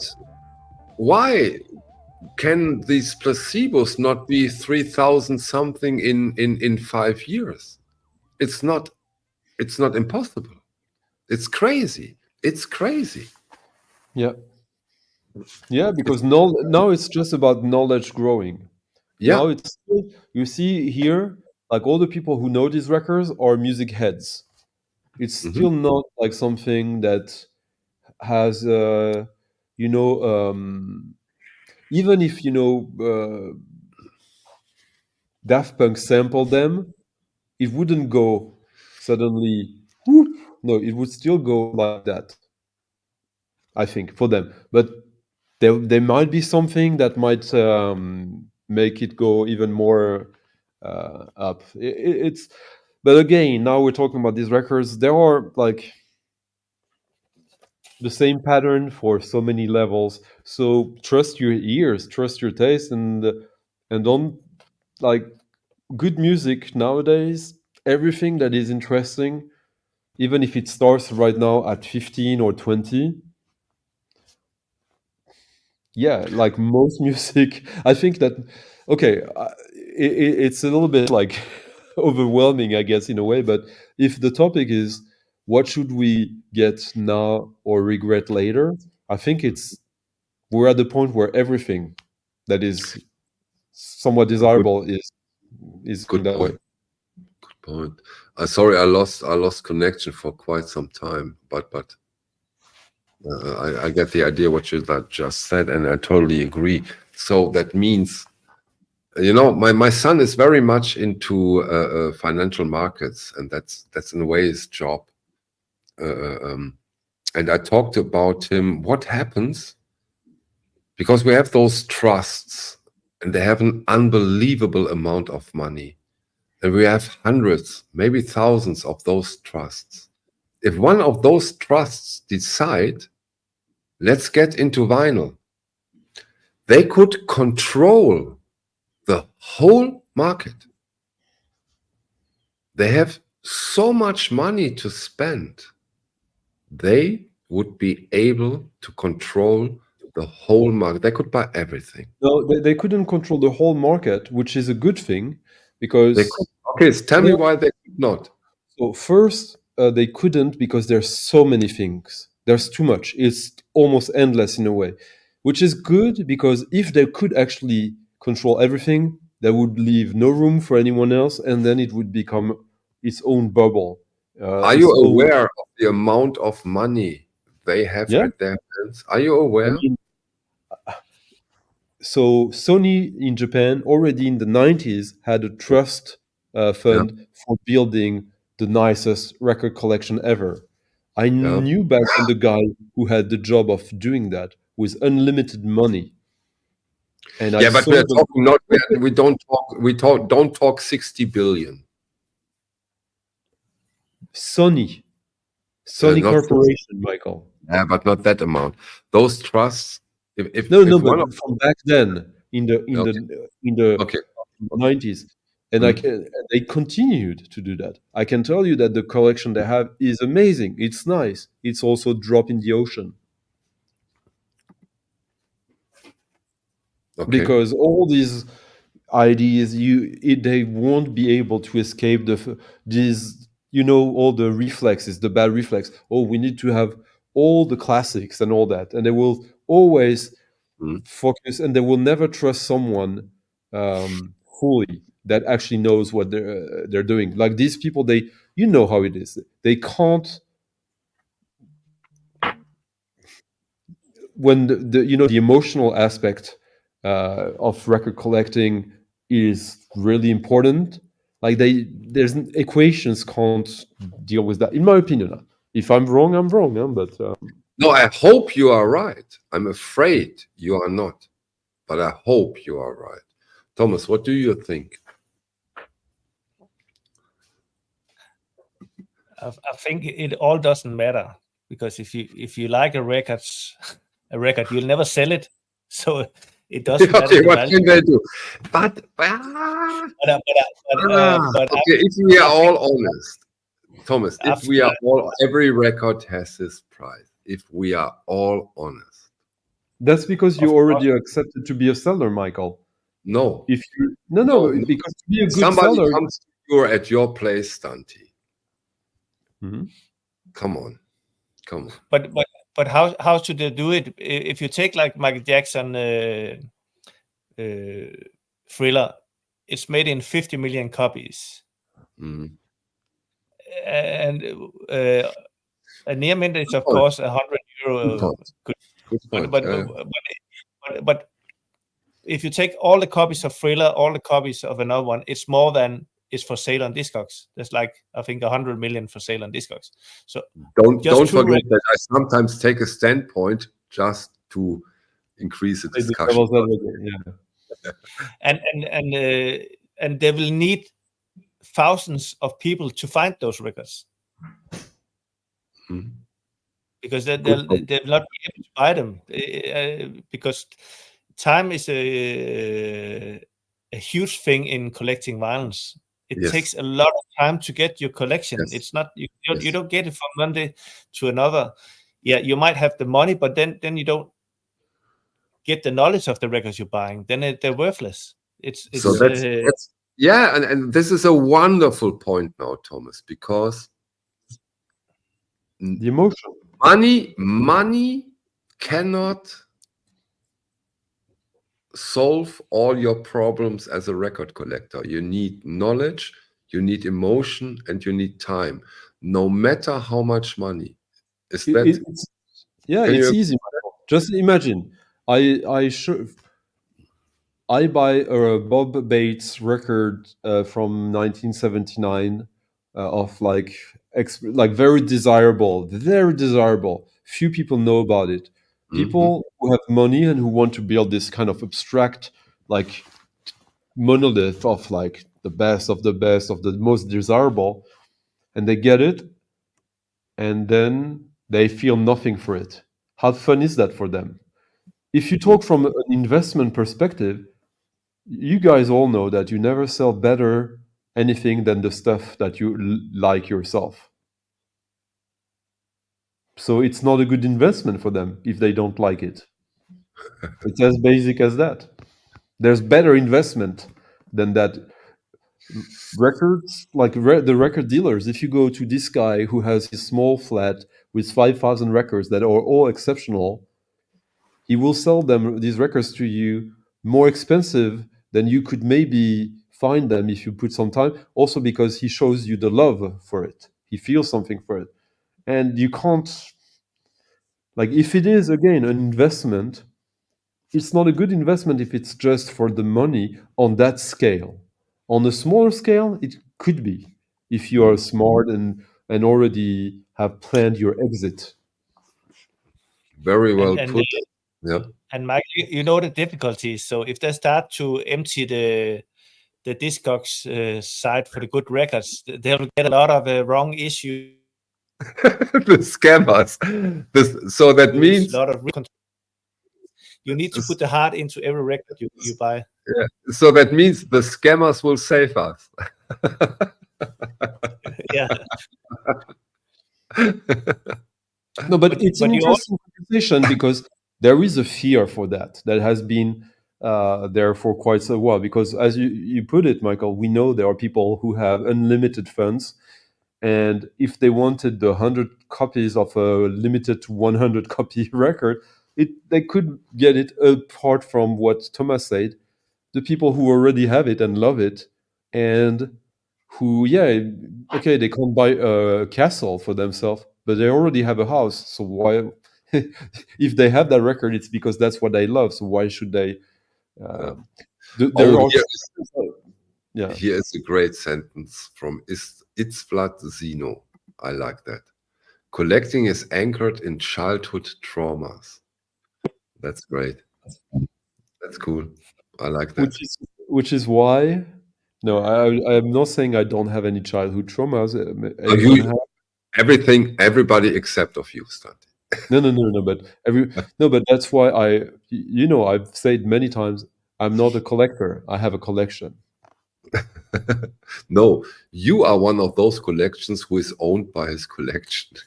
can these placebos not be 3,000 something in 5 years? It's not impossible. It's crazy. It's crazy. Yeah. Yeah, because now it's just about knowledge growing. Yeah. Now it's still, you see here, like all the people who know these records are music heads. It's Mhm. still not like something that has, even if Daft Punk sampled them, it wouldn't go suddenly. Whoop. No, it would still go like that. I think for them, but there might be something that might make it go even more up. It's but again, now we're talking about these records. There are like the same pattern for so many levels. So trust your ears, trust your taste, and don't like good music nowadays. Everything that is interesting, even if it starts right now at 15 or 20. Yeah, like most music, I think that okay, it's a little bit like overwhelming, I guess, in a way. But if the topic is what should we get now or regret later, I think we're at the point where everything that is somewhat desirable is Good that way. point. Good point. Sorry, I lost connection for quite some time, but I get the idea what you just said, and I totally agree. So that means, my son is very much into financial markets, and that's in a way his job. And I talked about him. What happens? Because we have those trusts, and they have an unbelievable amount of money. And we have hundreds, maybe thousands of those trusts. If one of those trusts decide, let's get into vinyl, they could control the whole market. They have so much money to spend. They would be able to control the whole market. They could buy everything. No, they couldn't control the whole market, which is a good thing because They could. Okay, so tell me why they could not. So first, they couldn't because there's so many things. There's too much. It's almost endless in a way, which is good because if they could actually control everything, they would leave no room for anyone else, and then it would become its own bubble. Are you aware of the amount of money they have Yeah. at their hands? Are you aware? I mean, so Sony in Japan already in the 90s had a trust fund for building the nicest record collection ever. I knew back then the guy who had the job of doing that with unlimited money. And Yeah, but we're talking not. We don't talk 60 billion. Sony not Corporation, Michael. Yeah, but not that amount. Those trusts, if No, if but one of from back then in the okay, 90s, and they continued to do that. I can tell you that the collection they have is amazing. It's nice. It's also a drop in the ocean okay, because all these ideas, they won't be able to escape these, all the reflexes, the bad reflex. Oh, we need to have all the classics and all that, and they will always focus, and they will never trust someone fully that actually knows what they're doing. Like these people, you know how it is. They can't, when the emotional aspect of record collecting is really important. Like there's equations can't deal with that, in my opinion. If I'm wrong, I'm wrong. But no, I hope you are right. I'm afraid you are not, but I hope you are right. Thomas, what do you think? I think it all doesn't matter, because if you like a record, you'll never sell it, so it doesn't matter. Okay, The what value. can they do? But okay, if we are all honest, Thomas, if we are all, every record has its price. If we are all honest, that's because you already accepted to be a seller, Michael. no, If you no, because to be a good somebody seller, comes to you at your place, Stanti. Come on. But how should they do it? If you take like Michael Jackson Thriller, it's made in 50 million copies, and a near mint is of course €100. Good point. But if you take all the copies of Thriller, all the copies of another one, it's more than is for sale on Discogs. There's like, I think, 100 million for sale on Discogs. So don't forget that I sometimes take a standpoint just to increase the discussion. And they will need thousands of people to find those records, because they'll not be able to buy them, because time is a huge thing in collecting vinyls. It takes a lot of time to get your collection. It's not you don't get it from one day to another. Yeah, you might have the money, but then you don't get the knowledge of the records you're buying. Then they're worthless. So that's yeah, and this is a wonderful point now, Thomas, because the emotion, money cannot solve all your problems as a record collector. You need knowledge, you need emotion, and you need time, no matter how much money. Is that it's easy. Just imagine I buy a Bob Bates record from 1979 of like very desirable. Few people know about it. People who have money and who want to build this kind of abstract like monolith of like the best of the most desirable, and they get it, and then they feel nothing for it. How fun is that for them? If you talk from an investment perspective, you guys all know that you never sell better anything than the stuff that you like yourself. So it's not a good investment for them if they don't like it. It's as basic as that. There's better investment than that. Records, like the record dealers, if you go to this guy who has his small flat with 5,000 records that are all exceptional, he will sell these records to you more expensive than you could maybe find them if you put some time. Also because he shows you the love for it. He feels something for it. And you can't, like, if it is, again, an investment, it's not a good investment if it's just for the money on that scale. On a smaller scale, it could be, if you are smart and already have planned your exit. Very well put. Yeah. And Mike, you know the difficulties. So if they start to empty the Discogs site for the good records, they'll get a lot of wrong issues. The scammers. So that A means lot of you need to put the heart into every record you buy. yeah. So that means the scammers will save us. Yeah. No, but it's an you interesting conversation because there is a fear for that has been there for quite a while. Because as you put it, Michael, we know there are people who have unlimited funds, and if they wanted the 100 copies of a limited to 100 copy record, they could get it. Apart from what Thomas said, the people who already have it and love it, and who, okay, they can't buy a castle for themselves, but they already have a house. So why, if they have that record, it's because that's what they love. So why should they? There are, yeah. Here is a great sentence from Itzflat Zino. I like that. Collecting is anchored in childhood traumas. That's great. That's cool. I like that. Which is why. No, I'm not saying I don't have any childhood traumas. Everybody except of you, Stanti. No. But that's why I've said many times, I'm not a collector. I have a collection. No, you are one of those collections who is owned by his collection.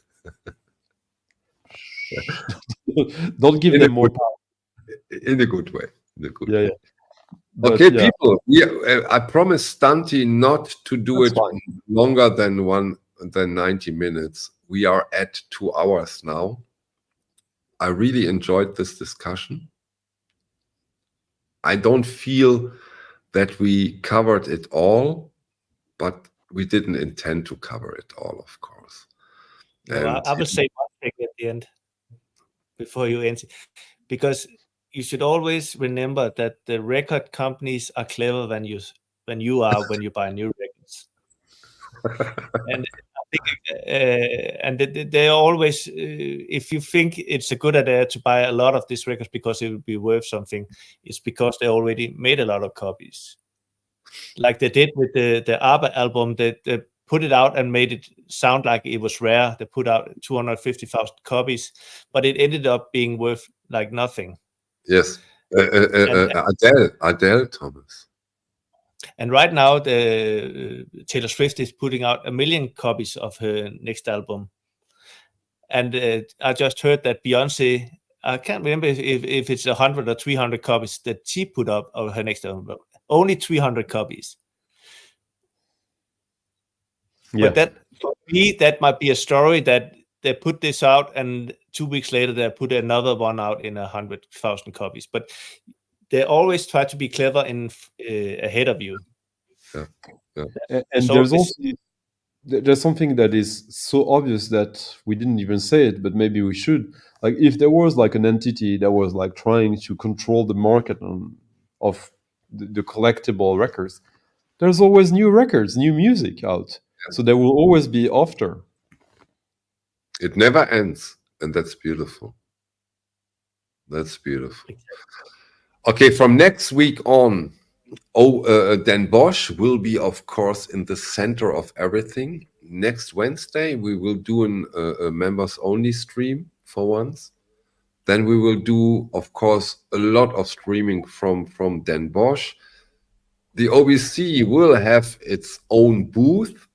Don't give them more power. In a good way. Yeah. But, okay, people. I promise Stanti not to do That's it fine. longer than 90 minutes. We are at 2 hours now. I really enjoyed this discussion. I don't feel that we covered it all, but we didn't intend to cover it all, of course. No, I will say one thing at the end before you end, because you should always remember that the record companies are clever when you buy new records. And I think, they always, if you think it's a good idea to buy a lot of these records because it will be worth something, it's because they already made a lot of copies. Like they did with the ABBA album, they put it out and made it sound like it was rare. They put out 250,000 copies, but it ended up being worth like nothing. Yes, Adele, Thomas. And right now, Taylor Swift is putting out 1 million copies of her next album. And I just heard that Beyonce, I can't remember if it's 100 or 300 copies that she put up of her next album. Only 300 copies. Yeah. But that, for me, that might be a story that they put this out and 2 weeks later they put another one out in 100,000 copies. But they always try to be clever ahead of you. Yeah. And there's something that is so obvious that we didn't even say it, but maybe we should. Like, if there was like an entity that was like trying to control the market of the collectible records, there's always new records, new music out. So there will always be after. It never ends, and that's beautiful. That's beautiful. Okay, from next week on, Den Bosch will be, of course, in the center of everything. Next Wednesday, we will do a members-only stream for once. Then we will do, of course, a lot of streaming from Den Bosch. The OBC will have its own booth,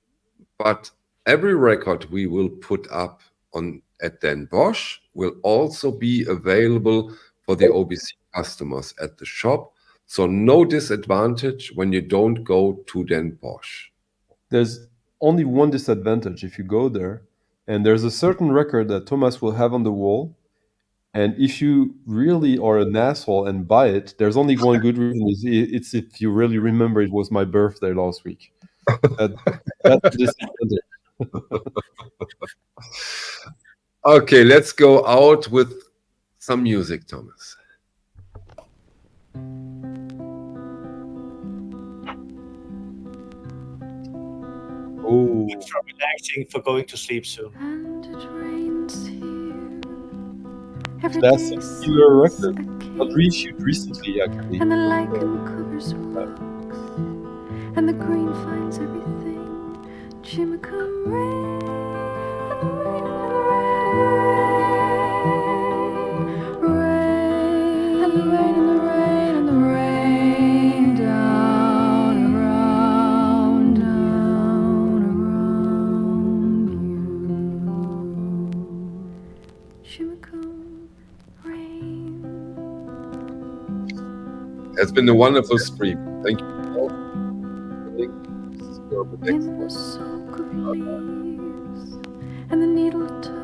but every record we will put up at Den Bosch will also be available for the OBC customers at the shop. So no disadvantage when you don't go to Den Bosch. There's only one disadvantage if you go there, and there's a certain record that Thomas will have on the wall. And if you really are an asshole and buy it, there's only one good reason. It's if you really remember it was my birthday last week. That's disadvantage. Okay, let's go out with some music, Thomas. Oh, Good for relaxing, for going to sleep soon. And it rains here. Every that's day a killer record. seems a Not cave, reissued recently, actually. and the lichen covers rocks. and the green finds everything. Chimicum rain, and the rain, and the rain, and the rain, and the rain, and the rain, down around you. Chimicum rain. It's been a wonderful stream. Thank you. In the soak of leaves and the needle touch